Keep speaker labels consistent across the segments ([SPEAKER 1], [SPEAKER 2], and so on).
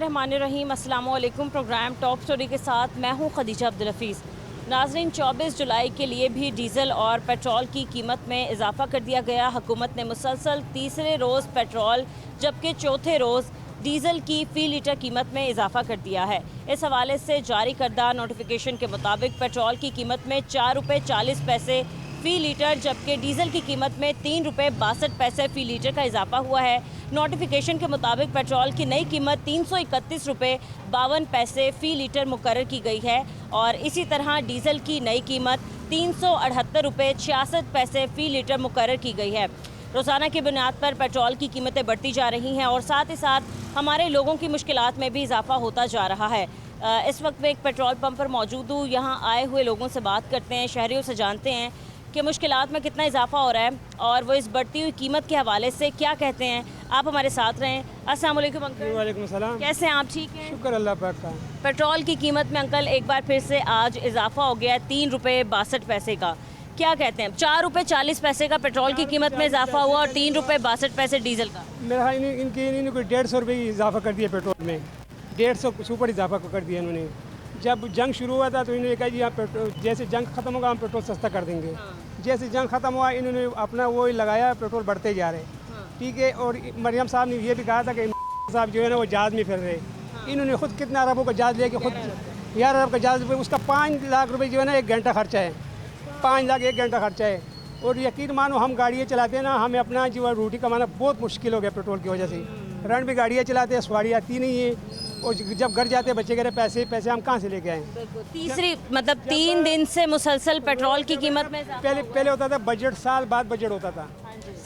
[SPEAKER 1] बिस्मिल्लाहिर्रहमानिर्रहीम। अस्सलाम वालेकुम। प्रोग्राम टॉप स्टोरी के साथ मैं हूं खदीजा अब्दुल हफीज़। नाज़रीन, 24 जुलाई के लिए भी डीज़ल और पेट्रोल की कीमत में इजाफ़ा कर दिया गया। हुकूमत ने मुसलसल तीसरे रोज़ पेट्रोल जबकि चौथे रोज़ डीज़ल की फ़ी लीटर कीमत में इजाफ़ा कर दिया है। इस हवाले से जारी करदा नोटिफिकेशन के मुताबिक पेट्रोल की कीमत में 4 रुपये 40 पैसे फ़ी लीटर जबकि डीज़ल की कीमत में 3 रुपये 62 पैसे फ़ी लीटर का इजाफा हुआ है। नोटिफिकेशन के मुताबिक पेट्रोल की नई कीमत 331 रुपये 52 पैसे फ़ी लीटर मुकर्रर की गई है और इसी तरह डीज़ल की नई कीमत 378 रुपये 66 पैसे फ़ी लीटर मुकर्रर की गई है। रोज़ाना की बुनियाद पर पेट्रोल की कीमतें बढ़ती जा रही हैं और साथ ही साथ हमारे लोगों की मुश्किलात में भी इजाफा होता जा रहा है। इस वक्त मैं एक पेट्रोल पंप पर मौजूद हूँ। यहाँ आए हुए लोगों से बात करते हैं, शहरियों से जानते हैं कि मुश्किलात में कितना इजाफा हो रहा है और वो इस बढ़ती हुई कीमत के हवाले से क्या कहते हैं। आप हमारे साथ रहें। अस्सलाम वालेकुम अंकल।
[SPEAKER 2] वालेकुम सलाम।
[SPEAKER 1] कैसे हैं आप? ठीक हैं,
[SPEAKER 2] शुक्र अल्लाह पाक का।
[SPEAKER 1] पेट्रोल की कीमत में अंकल एक बार फिर से आज इजाफा हो गया है 3 रुपये 62 पैसे का। क्या कहते हैं? 4 रुपये 40 पैसे का पेट्रोल की कीमत में इजाफा हुआ और 3 रुपये 62 पैसे डीजल का।
[SPEAKER 2] मेरा इनकी कोई 150 रुपये इजाफा कर दिया पेट्रोल में, 150 कुछ ऊपर इजाफा कर दिया इन्होंने। जब जंग शुरू हुआ था तो इन्होंने कहा जी यहाँ पेट्रोल जैसे जंग ख़त्म होगा हम पेट्रोल सस्ता कर देंगे। जैसे जंग ख़त्म हुआ इन्होंने अपना वो ही लगाया, पेट्रोल बढ़ते जा रहे। ठीक है। और मरियम साहब ने ये भी कहा था कि साहब जो है ना वो जहाज़ में फिर रहे। इन्होंने खुद कितना अरबों का जहाज़ लेके खुद 11 अरब का जहाज़, उसका 5 लाख रुपये जो है ना 1 घंटा खर्चा है। 5 लाख 1 घंटा खर्चा है। और यकीन मानो हम गाड़ियाँ चलाते हैं ना, हमें अपना जो है रोटी कमाना बहुत मुश्किल हो गया पेट्रोल की वजह से। रन भी गाड़ियाँ चलाते हैं, सवारी आती नहीं है और जब घर जाते बच्चे कह रहे पैसे हम कहाँ से लेके आए।
[SPEAKER 1] तीसरी मतलब 3 दिन से मुसलसल पेट्रोल की कीमत में
[SPEAKER 2] पहले होता था बजट, साल बाद बजट होता था,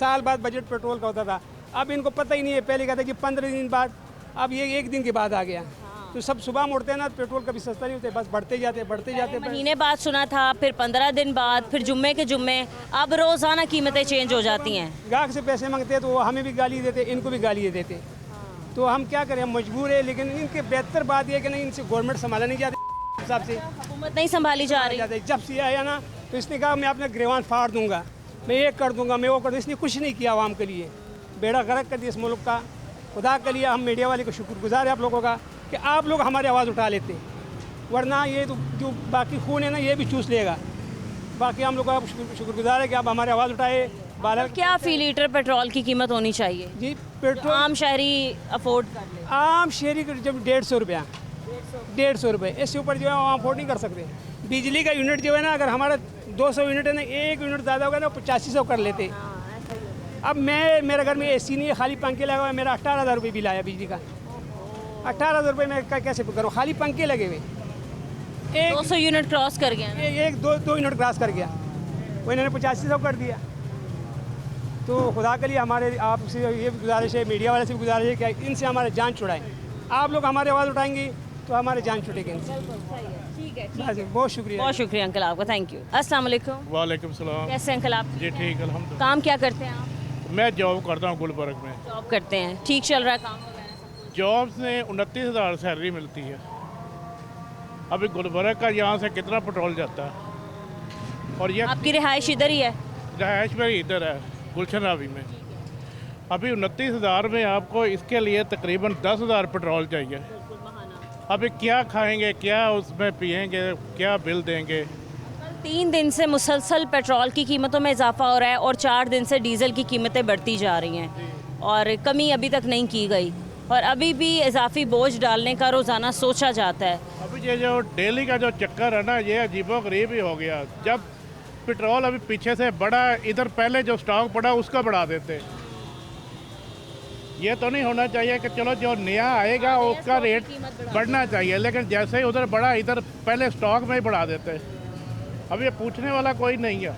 [SPEAKER 2] साल बाद बजट पेट्रोल का होता था। अब इनको पता ही नहीं है। पहले कहता कि 15 दिन बाद, अब ये 1 दिन के बाद आ गया। तो सब सुबह मुड़ते हैं ना, पेट्रोल कभी सस्ता नहीं होते, बस बढ़ते जाते।
[SPEAKER 1] महीने बाद सुना था, फिर 15 दिन बाद, फिर जुम्मे के जुम्मे, अब रोज़ाना कीमतें चेंज हो जाती हैं।
[SPEAKER 2] ग्राहक से पैसे मांगते हैं तो वो हमें भी गाली देते, इनको भी गाली देते। तो हम क्या करें, हम मजबूर है। लेकिन इनके बेहतर बात यह है कि नहीं, इनसे गवर्नमेंट संभाला नहीं जाती, हिसाब से
[SPEAKER 1] हुकूमत नहीं संभाली जा रही।
[SPEAKER 2] जब से आया ना तो इसने कहा मैं अपना गिरवान फाड़ दूंगा, मैं ये कर दूंगा, मैं वो कर दूंगा। इसने कुछ नहीं किया आवाम के लिए, बेड़ा गर्क कर दिया इस मुल्क का। खुदा के लिए हम मीडिया वाले को शुक्रगुजार है आप लोगों का कि आप लोग हमारी आवाज़ उठा लेते, वरना ये तो जो बाकी खून है ना ये भी चूस लेगा। बाकी हम लोग का शुक्रगुजार है कि आप हमारी आवाज़ उठाए।
[SPEAKER 1] क्या फ़ी लीटर पेट्रोल की कीमत होनी चाहिए
[SPEAKER 2] जी? पेट्रोल
[SPEAKER 1] आम शहरी अफोर्ड कर ले।
[SPEAKER 2] आम शहरी को जब 150 रुपया, 150 रुपये, इससे ऊपर जो है वो अफोर्ड नहीं कर सकते। बिजली का यूनिट जो है ना, अगर हमारा 200 यूनिट है ना, 1 यूनिट ज़्यादा होगा ना 8500 कर लेते। अब मेरे घर में एसी नहीं है, खाली पंखे लगा हुआ है। मेरा 18,000 रुपये बिल आया बिजली का। 18,000 रुपये में कैसे करूँ? खाली पंखे लगे हुए,
[SPEAKER 1] 200 यूनिट क्रॉस कर गया,
[SPEAKER 2] दो यूनिट क्रॉस कर गया, वो इन्होंने 8500 कर दिया। तो खुदा के लिए हमारे आपसे ये गुजारिश है, मीडिया वाले से भी गुजारिश है कि इनसे हमारे जान छुड़ाएं। आप लोग हमारी आवाज़ उठाएंगी तो हमारे जान छुटेगी इनसे।
[SPEAKER 1] ठीक है,
[SPEAKER 2] बहुत शुक्रिया,
[SPEAKER 1] बहुत शुक्रिया अंकल आपका, थैंक यू। अस्सलाम वालेकुम।
[SPEAKER 3] वालेकुम सलाम।
[SPEAKER 1] कैसे अंकल आप?
[SPEAKER 3] जी ठीक, अल्हम्दुलिल्लाह।
[SPEAKER 1] काम क्या करते हैं आप?
[SPEAKER 3] मैं जॉब करता हूँ गुलबर्ग में।
[SPEAKER 1] जॉब करते हैं, ठीक चल रहा है काम वगैरह?
[SPEAKER 3] जॉब से 29,000 सैलरी मिलती है। अभी गुलबर्ग का यहाँ से कितना पेट्रोल जाता है? और ये
[SPEAKER 1] आपकी रिहाइश इधर ही है?
[SPEAKER 3] रहायश में इधर है गुलशन रावी में। अभी 29,000 में आपको इसके लिए तकरीबन 10,000 पेट्रोल चाहिए। अभी क्या खाएंगे, क्या उसमें पिएंगे, क्या बिल देंगे?
[SPEAKER 1] 3 दिन से मुसलसल पेट्रोल की कीमतों में इजाफा हो रहा है और 4 दिन से डीज़ल की कीमतें बढ़ती जा रही हैं और कमी अभी तक नहीं की गई और अभी भी इजाफी बोझ डालने का रोज़ाना सोचा जाता है।
[SPEAKER 3] अभी ये जो डेली का जो चक्कर है ना, ये अजीबोगरीब ही हो गया। जब पेट्रोल अभी पीछे से बढ़ा, इधर पहले जो स्टॉक पड़ा उसका बढ़ा देते। ये तो नहीं होना चाहिए कि चलो जो नया आएगा उसका रेट बढ़ना चाहिए, लेकिन जैसे ही उधर बढ़ा इधर पहले स्टॉक में ही बढ़ा देते। अब ये पूछने वाला कोई नहीं है।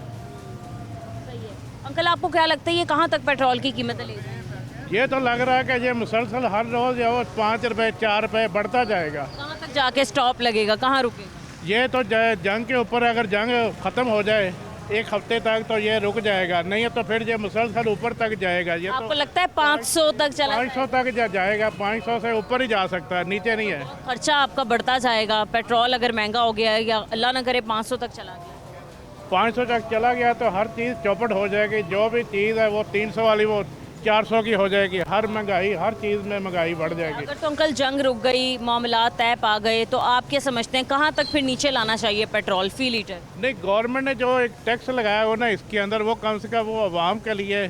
[SPEAKER 1] अंकल आपको क्या लगता है ये कहाँ तक पेट्रोल की कीमतें ले जाएंगे?
[SPEAKER 3] ये तो लग रहा है कि ये मुसलसल हर रोज़ जो 5 रुपये 4 रुपये बढ़ता जाएगा।
[SPEAKER 1] कहाँ तक जाके स्टॉप लगेगा, कहाँ रुकेगा?
[SPEAKER 3] ये तो जंग के ऊपर, अगर जंग ख़त्म हो जाए 1 हफ्ते तक तो ये रुक जाएगा, नहीं है तो फिर ये मुसलसल ऊपर तक जाएगा। ये
[SPEAKER 1] आपको
[SPEAKER 3] तो
[SPEAKER 1] लगता है 500 तक चला
[SPEAKER 3] 500 तक जाएगा, 500 से ऊपर ही जा सकता है, नीचे नहीं है।
[SPEAKER 1] खर्चा आपका बढ़ता जाएगा, पेट्रोल अगर महंगा हो गया या अल्लाह ना करे 500 तक चला गया,
[SPEAKER 3] 500 तक चला गया तो हर चीज़ चौपट हो जाएगी। जो भी चीज़ है वो 300 वाली वो 400 की हो जाएगी। हर महंगाई, हर चीज़ में महंगाई बढ़ जाएगी।
[SPEAKER 1] अगर तो अंकल जंग रुक गई, मामला तय पा गए, तो आप क्या समझते हैं कहाँ तक फिर नीचे लाना चाहिए पेट्रोल फी लीटर?
[SPEAKER 3] नहीं, गवर्नमेंट ने जो एक टैक्स लगाया हो ना इसके अंदर, वो कम से कम वो आवाम के लिए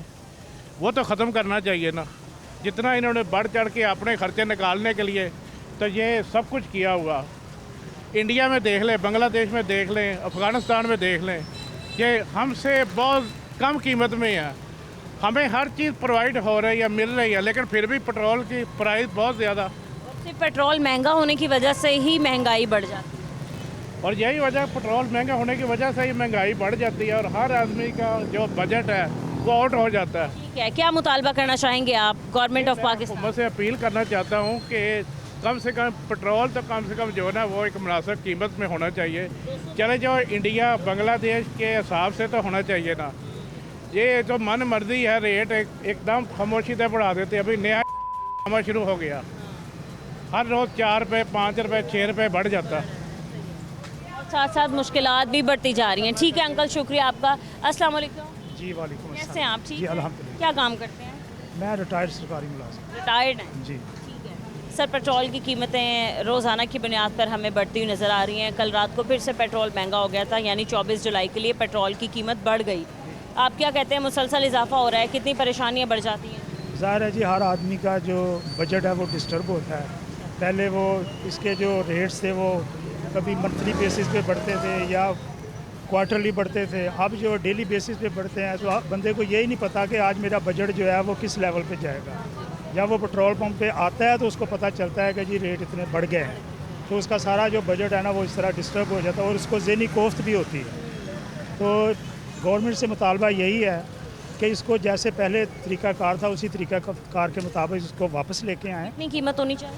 [SPEAKER 3] वो तो ख़त्म करना चाहिए ना। जितना इन्होंने बढ़ चढ़ के अपने खर्चे निकालने के लिए तो ये सब कुछ किया हुआ। इंडिया में देख लें, बांग्लादेश में देख लें, अफ़गानिस्तान में देख लें, ये हमसे बहुत कम कीमत में है। हमें हर चीज़ प्रोवाइड हो रही है, मिल रही है, लेकिन फिर भी पेट्रोल की प्राइस बहुत ज़्यादा।
[SPEAKER 1] सिर्फ पेट्रोल महंगा होने की वजह से ही महंगाई बढ़ जाती है।
[SPEAKER 3] और यही वजह, पेट्रोल महंगा होने की वजह से ही महंगाई बढ़ जाती है और हर आदमी का जो बजट है वो आउट हो जाता है।
[SPEAKER 1] ठीक है, क्या मुतालबा करना चाहेंगे आप गवर्नमेंट ऑफ पाकिस्तान?
[SPEAKER 3] हुकूमत से अपील करना चाहता हूँ कि कम से कम पेट्रोल तो कम से कम जो है ना वो एक मुनासिब कीमत में होना चाहिए। चले जो इंडिया बांग्लादेश के हिसाब से तो होना चाहिए ना। ये जो मन मर्जी है रेट एकदम खामोशी से बढ़ा देते। अभी नया आना शुरू हो गया, हर रोज़ 4 रुपये, 5 रुपये, 6 रुपये बढ़ जाता है।
[SPEAKER 1] और साथ साथ मुश्किलात भी बढ़ती जा रही हैं। ठीक है अंकल, शुक्रिया आपका। अस्सलाम वालेकुम।
[SPEAKER 4] जी वालेकुम
[SPEAKER 1] कैसे हैं आप? ठीक
[SPEAKER 4] जी
[SPEAKER 1] हैं?
[SPEAKER 4] अल्हम्दुलिल्लाह।
[SPEAKER 1] क्या काम करते हैं?
[SPEAKER 4] मैं रिटायर्ड सरकारी मुलाजिम।
[SPEAKER 1] रिटायर्ड हैं?
[SPEAKER 4] जी।
[SPEAKER 1] ठीक है सर, पेट्रोल की कीमतें रोज़ाना की बुनियाद पर हमें बढ़ती हुई नज़र आ रही हैं। कल रात को फिर से पेट्रोल महंगा हो गया था, यानी 24 जुलाई के लिए पेट्रोल की कीमत बढ़ गई। आप क्या कहते हैं, मुसलसल इजाफा हो रहा है, कितनी परेशानियाँ बढ़ जाती हैं?
[SPEAKER 4] ज़ाहिर है जी, हर आदमी का जो बजट है वो डिस्टर्ब होता है। पहले वो इसके जो रेट्स थे वो कभी मंथली बेसिस पे बढ़ते थे या क्वार्टरली बढ़ते थे, अब जो डेली बेसिस पे बढ़ते हैं तो बंदे को यही नहीं पता कि आज मेरा बजट जो है वो किस लेवल पे जाएगा। जब वो पेट्रोल पंप पे आता है तो उसको पता चलता है कि जी रेट इतने बढ़ गए हैं, तो उसका सारा जो बजट है ना वो इस तरह डिस्टर्ब हो जाता है और उसको ज़हनी कोफ्त भी होती है। तो गवर्नमेंट से मुतालबा यही है कि इसको जैसे पहले तरीक़ाकार था उसी तरीक़ाकार के मुताबिक इसको वापस लेके आएँ।
[SPEAKER 1] कितनी कीमत होनी चाहिए?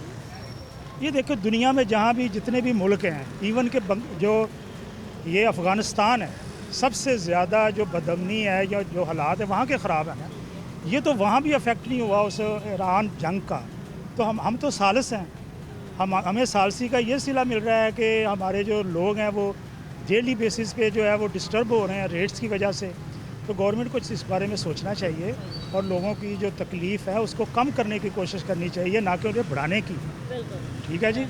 [SPEAKER 4] ये देखो, दुनिया में जहाँ भी जितने भी मुल्क हैं, इवन के जो ये अफ़गानिस्तान है, सबसे ज़्यादा जो बदअमनी है या जो हालात है वहाँ के ख़राब है ना, ये तो वहाँ भी अफेक्ट नहीं हुआ उस ईरान जंग का। तो हम तो सालिस हैं, हमें सालसी का ये सिला मिल रहा है कि हमारे जो लोग हैं वो डेली बेसिस पे जो है वो डिस्टर्ब हो रहे हैं रेट्स की वजह से। तो गवर्नमेंट को इस बारे में सोचना चाहिए और लोगों की जो तकलीफ़ है उसको कम करने की कोशिश करनी चाहिए, ना कि उन्हें बढ़ाने की। ठीक है जी,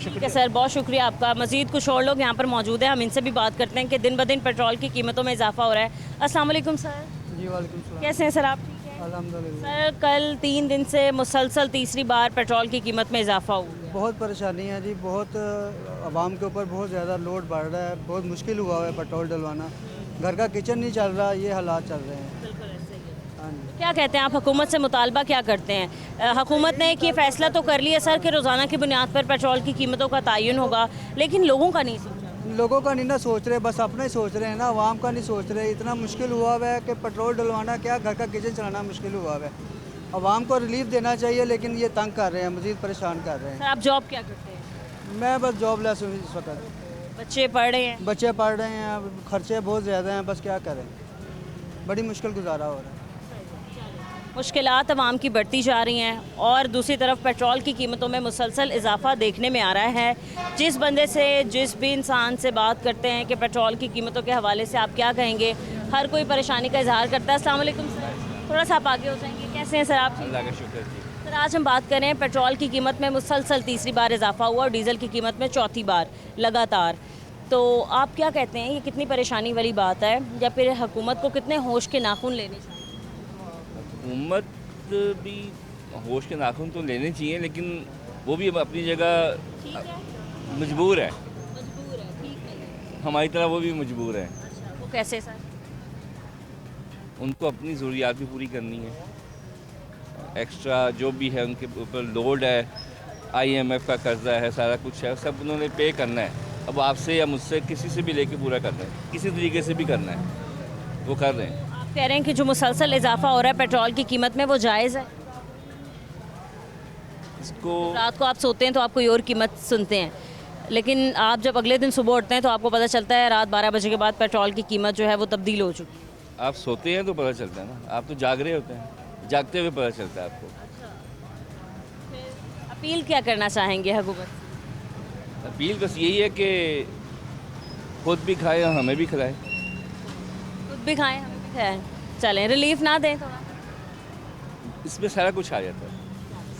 [SPEAKER 1] ठीक है सर, बहुत शुक्रिया आपका। मज़ीद कुछ और लोग यहाँ पर मौजूद हैं, हम इनसे भी बात करते हैं कि दिन ब दिन पेट्रोल की कीमतों में इजाफा हो रहा है। अस्सलाम वालेकुम सर।
[SPEAKER 5] जी वालेकुम सलाम।
[SPEAKER 1] कैसे हैं सर आप? ठीक है
[SPEAKER 5] अल्हम्दुलिल्लाह।
[SPEAKER 1] सर, कल 3 दिन से मुसलसल तीसरी बार पेट्रोल की कीमत में इजाफा हुआ है।
[SPEAKER 5] बहुत परेशानी है जी, बहुत आवाम के ऊपर बहुत ज़्यादा लोड बढ़ रहा है, बहुत मुश्किल हुआ है पेट्रोल डलवाना। घर का किचन नहीं चल रहा, ये हालात चल रहे हैं।
[SPEAKER 1] बिल्कुल ऐसे ही है।
[SPEAKER 5] हाँ जी।
[SPEAKER 1] क्या कहते हैं आप, हुकूमत से मुतालबा क्या करते हैं? हुकूमत ने एक ये फ़ैसला तो कर लिया सर कि रोज़ाना की बुनियाद पर पेट्रोल की कीमतों का तयन होगा, लेकिन लोगों का नहीं सोचा।
[SPEAKER 5] लोगों का नहीं ना सोच रहे, बस अपना ही सोच रहे हैं ना, आवाम का नहीं सोच रहे। इतना मुश्किल हुआ हुआ है कि पेट्रोल डलवाना क्या, घर का किचन चलाना मुश्किल हुआ हुआ है। आवाम को रिलीफ देना चाहिए, लेकिन ये तंग कर रहे हैं, मज़ीद परेशान कर रहे
[SPEAKER 1] सर आप जॉब क्या करते हैं?
[SPEAKER 5] हैं। मैं बस जॉब लेस हूँ इस वक्त।
[SPEAKER 1] बच्चे पढ़ रहे हैं?
[SPEAKER 5] बच्चे पढ़ रहे हैं, अब खर्चे बहुत ज़्यादा हैं, बस क्या करें, बड़ी मुश्किल गुजारा हो रहा है।
[SPEAKER 1] मुश्किलात आवाम की बढ़ती जा रही हैं और दूसरी तरफ पेट्रोल की कीमतों में मुसलसल इजाफा देखने में आ रहा है। जिस बंदे से, जिस भी इंसान से बात करते हैं कि पेट्रोल की कीमतों के हवाले से आप क्या कहेंगे, हर कोई परेशानी का इजहार करता है। अस्सलाम वालेकुम सर, थोड़ा सा आप आगे हो जाएंगे। कैसे हैं सर आप?
[SPEAKER 6] अल्लाह का शुक्र जी।
[SPEAKER 1] सर आज हम बात करें पेट्रोल की कीमत में मुसलसल तीसरी बार इजाफा हुआ और डीज़ल की कीमत में चौथी बार लगातार। तो आप क्या कहते हैं, ये कितनी परेशानी वाली बात है या फिर हुकूमत को कितने होश के नाखून लेने चाहिए?
[SPEAKER 6] हुकूमत भी होश के नाखून तो लेने चाहिए, लेकिन वो भी अपनी जगह
[SPEAKER 1] ठीक है,
[SPEAKER 6] मजबूर है,
[SPEAKER 1] मजबूर है, ठीक है।
[SPEAKER 6] हमारी तरह वो भी मजबूर है।
[SPEAKER 1] अच्छा, वो कैसे सर?
[SPEAKER 6] उनको अपनी ज़रूरियात भी पूरी करनी है, एक्स्ट्रा जो भी है उनके ऊपर लोड है, IMF का कर्जा है, सारा कुछ है, सब उन्होंने पे करना है। अब आपसे या मुझसे किसी से भी लेके पूरा करना है, किसी तरीके से भी करना है, वो कर रहे हैं।
[SPEAKER 1] आप कह रहे हैं कि जो मुसलसल इजाफा हो रहा है पेट्रोल की कीमत में वो जायज़ है?
[SPEAKER 6] इसको
[SPEAKER 1] रात को आप सोते हैं तो आप कोई और कीमत सुनते हैं, लेकिन आप जब अगले दिन सुबह उठते हैं तो आपको पता चलता है रात 12 बजे के बाद पेट्रोल की कीमत जो है वो तब्दील हो चुकी है।
[SPEAKER 6] आप सोते हैं तो पता चलता है ना, आप तो जाग रहे होते हैं, जागते हुए पता चलता है आपको।
[SPEAKER 1] अपील क्या करना चाहेंगे हुकूमत?
[SPEAKER 6] अपील बस यही है कि खुद भी खाए और हमें भी खिलाए।
[SPEAKER 1] खुद भी खाएं, हमें भी खाएं, चलें, रिलीफ ना दें थोड़ा।
[SPEAKER 6] इसमें सारा कुछ आ जाता है।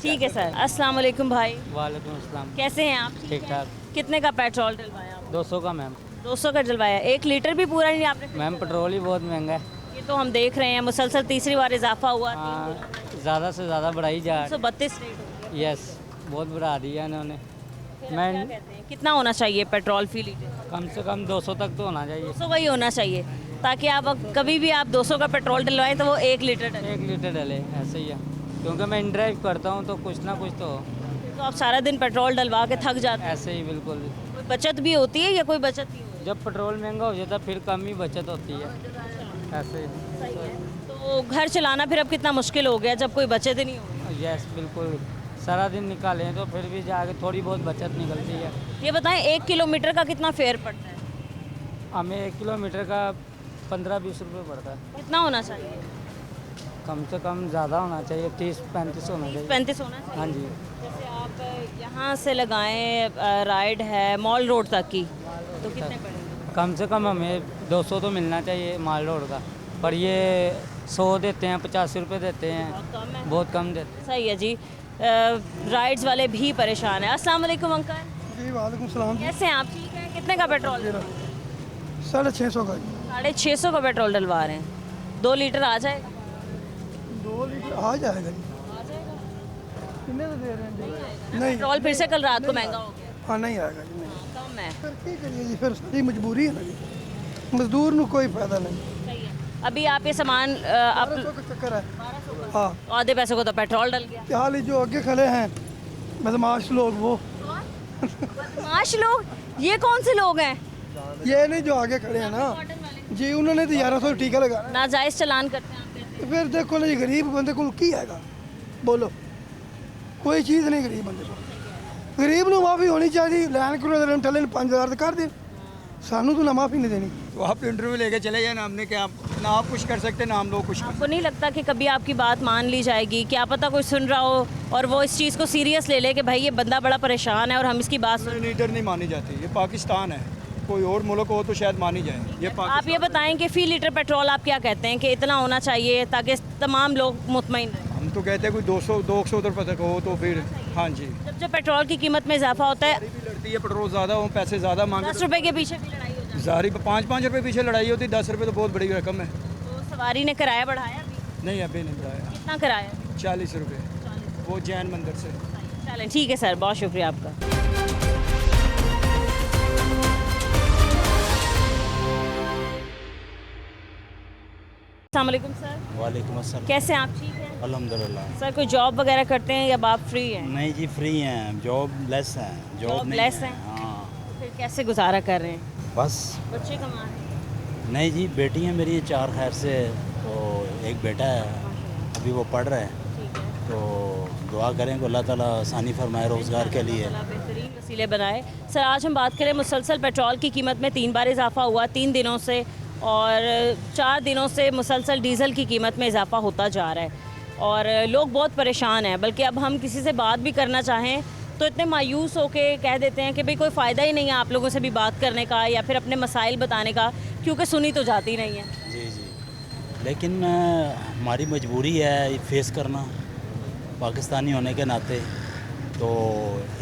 [SPEAKER 1] ठीक है सर। अस्सलाम वालेकुम भाई,
[SPEAKER 7] वालेकुम अस्सलाम।
[SPEAKER 1] कैसे हैं आप?
[SPEAKER 7] ठीक ठाक।
[SPEAKER 1] कितने का पेट्रोल डलवाया आप?
[SPEAKER 7] 200 का मैम।
[SPEAKER 1] 200 का डलवाया, 1 लीटर भी पूरा नहीं आपने?
[SPEAKER 7] मैम पेट्रोल ही बहुत महंगा है।
[SPEAKER 1] ये तो हम देख रहे हैं मुसलसल तीसरी बार इजाफा हुआ।
[SPEAKER 7] हाँ, ज़्यादा से ज़्यादा बढ़ाई जा
[SPEAKER 1] 132 रेट हो गया।
[SPEAKER 7] यस, बहुत बढ़ा दिया इन्होंने।
[SPEAKER 1] फिर आप
[SPEAKER 7] मैं
[SPEAKER 1] क्या कहते हैं कितना होना चाहिए पेट्रोल फी लीटर?
[SPEAKER 7] कम से कम 200 तक तो होना चाहिए।
[SPEAKER 1] 200 का ही होना चाहिए, ताकि आप कभी भी आप 200 का पेट्रोल डलवाएं तो वो 1 लीटर डले।
[SPEAKER 7] 1 लीटर डले, ऐसे ही है। क्योंकि मैं इन ड्राइव करता हूँ तो कुछ ना कुछ तो हो।
[SPEAKER 1] तो आप सारा दिन पेट्रोल डलवा के थक जाते हैं।
[SPEAKER 7] ऐसे ही बिल्कुल।
[SPEAKER 1] कोई बचत भी होती है या कोई बचत नहीं होती?
[SPEAKER 7] जब पेट्रोल महंगा हो जाता है फिर कम ही बचत होती है। ऐसे ही।
[SPEAKER 1] सही है। तो घर चलाना फिर अब कितना मुश्किल हो गया जब कोई बचत ही नहीं होगी।
[SPEAKER 7] यस बिल्कुल। सारा दिन निकालें तो फिर भी जाके थोड़ी बहुत बचत निकलती है।
[SPEAKER 1] ये बताएं 1 किलोमीटर का कितना फेयर पड़ता है?
[SPEAKER 7] हमें 1 किलोमीटर का 15-20 रुपये पड़ता है।
[SPEAKER 1] कितना होना चाहिए?
[SPEAKER 7] कम से कम ज़्यादा होना चाहिए, 30-35 होना चाहिए।
[SPEAKER 1] 35 होना चाहिए।
[SPEAKER 7] हाँ जी।
[SPEAKER 1] जैसे आप यहाँ से लगाएं राइड है मॉल रोड तक की, तो कितने पड़ेंगे?
[SPEAKER 7] कम से कम हमें 200 तो मिलना चाहिए माल रोड का, पर ये 100 देते हैं, 85 रुपये देते हैं,
[SPEAKER 1] बहुत कम है।
[SPEAKER 7] बहुत कम देते हैं।
[SPEAKER 1] सही है जी। राइड्स वाले भी परेशान हैं। अस्सलाम वालेकुम अंकल,
[SPEAKER 8] जी वालेकुम सलाम जी।
[SPEAKER 1] कैसे हैं आप? ठीक है। कितने का पेट्रोल?
[SPEAKER 8] 650 का
[SPEAKER 1] 650 का पेट्रोल डलवा रहे हैं। 2 लीटर आ जाएगा?
[SPEAKER 8] 2 लीटर आ जाएगा जी। कितने तो दे रहे हैं जी? नहीं
[SPEAKER 1] पेट्रोल फिर से कल रात को महंगा हो गया।
[SPEAKER 8] हाँ नहीं आएगा जी, नहीं।
[SPEAKER 1] कम है।
[SPEAKER 8] फिर क्या करिए जी, फिर सारी मजबूरी है ना जी, मजदूर ਨੂੰ कोई फायदा नहीं।
[SPEAKER 1] सही है। अभी आप ये सामान आप
[SPEAKER 8] 1200 का चक्कर है। हाँ,
[SPEAKER 1] आधे पैसे को तो पेट्रोल डल गया।
[SPEAKER 8] क्या हाल है जो आगे खड़े हैं बदमाश लोग, वो
[SPEAKER 1] बदमाश लोग? ये कौन से लोग हैं?
[SPEAKER 8] ये नहीं जो आगे खड़े हैं ना जी, उन्होंने तो 1100 टीका लगा।
[SPEAKER 1] नाजायज चलान करते हैं आप कहते हैं।
[SPEAKER 8] फिर देखो ना जी, गरीब बंदे को की आएगा बोलो, कोई चीज़ नहीं गरीब बंदे को। गरीब ਨੂੰ माफ़ी होनी चाहिए। लैन क्रूजर ठले 5000 कर दे, सानू तो ना माफ़ी नहीं देनी।
[SPEAKER 5] तो आप इंटरव्यू लेके चले गए ना, हमने क्या ना आप कुछ कर सकते ना हम लोग कुछ।
[SPEAKER 1] आपको नहीं लगता कि कभी आपकी बात मान ली जाएगी? क्या पता कोई सुन रहा हो और वो इस चीज़ को सीरियस ले ले कि भाई ये बंदा बड़ा परेशान है और हम इसकी बात सुन।
[SPEAKER 5] इधर नहीं मानी जाती, ये पाकिस्तान है, कोई और मुल्क हो तो शायद मानी जाए, ये
[SPEAKER 1] आप ये बताएं कि फ़ी लीटर पेट्रोल आप क्या कहते हैं कि इतना होना चाहिए ताकि तमाम लोग मुतमईन रहें?
[SPEAKER 5] हम तो कहते हैं कोई 200 रुपये तक हो तो फिर हाँ जी।
[SPEAKER 1] जब पेट्रोल की कीमत में इजाफा होता है,
[SPEAKER 5] भी लड़ती है पेट्रोल ज़्यादा हो, पैसे ज़्यादा मांगे
[SPEAKER 1] 10 रुपए के पीछे भी लड़ाई हो जाती
[SPEAKER 5] जारी 5-5 रुपये पीछे लड़ाई होती, 10 रुपये तो बहुत बड़ी रकम है।
[SPEAKER 1] है। तो सवारी ने किराया बढ़ाया अभी?
[SPEAKER 5] नहीं अभी नहीं बढ़ाया,
[SPEAKER 1] कितना किराया?
[SPEAKER 5] 40 रुपये वो जैन मंदिर से।
[SPEAKER 1] चलें ठीक है सर, बहुत शुक्रिया आपका। अस्सलाम वालेकुम सर,
[SPEAKER 9] वालेकुम अस्सलाम।
[SPEAKER 1] कैसे हैं आप? ठीक हैं
[SPEAKER 9] अल्हम्दुलिल्लाह।
[SPEAKER 1] सर। कोई जॉब वगैरह करते हैं या आप फ्री हैं?
[SPEAKER 9] नहीं जी, फ्री हैं, जॉब लेस हैं,
[SPEAKER 1] जॉब
[SPEAKER 9] नहीं
[SPEAKER 1] लेस
[SPEAKER 9] है।
[SPEAKER 1] हैं?
[SPEAKER 9] हाँ
[SPEAKER 1] फिर कैसे गुजारा कर रहे हैं?
[SPEAKER 9] बस।
[SPEAKER 1] बच्चे कमा रहे हैं?
[SPEAKER 9] नहीं जी, बेटी है मेरी 4 खैर से, तो एक बेटा है अभी वो पढ़ रहा है,
[SPEAKER 1] ठीक है।
[SPEAKER 9] तो दुआ करें कि अल्लाह ताला आसानी फरमाए रोज़गार के लिए।
[SPEAKER 1] अल्लाह बेहतरीन वसीले बनाए। सर आज हम बात करें मुसलसल पेट्रोल की कीमत में 3 बार इजाफा हुआ 3 दिनों से, और 4 दिनों से मुसलसल डीज़ल की कीमत में इजाफा होता जा रहा है और लोग बहुत परेशान हैं। बल्कि अब हम किसी से बात भी करना चाहें तो इतने मायूस होके कह देते हैं कि भाई कोई फ़ायदा ही नहीं है आप लोगों से भी बात करने का या फिर अपने मसाइल बताने का, क्योंकि सुनी तो जाती नहीं है।
[SPEAKER 9] जी जी, लेकिन हमारी मजबूरी है फेस करना पाकिस्तानी होने के नाते, तो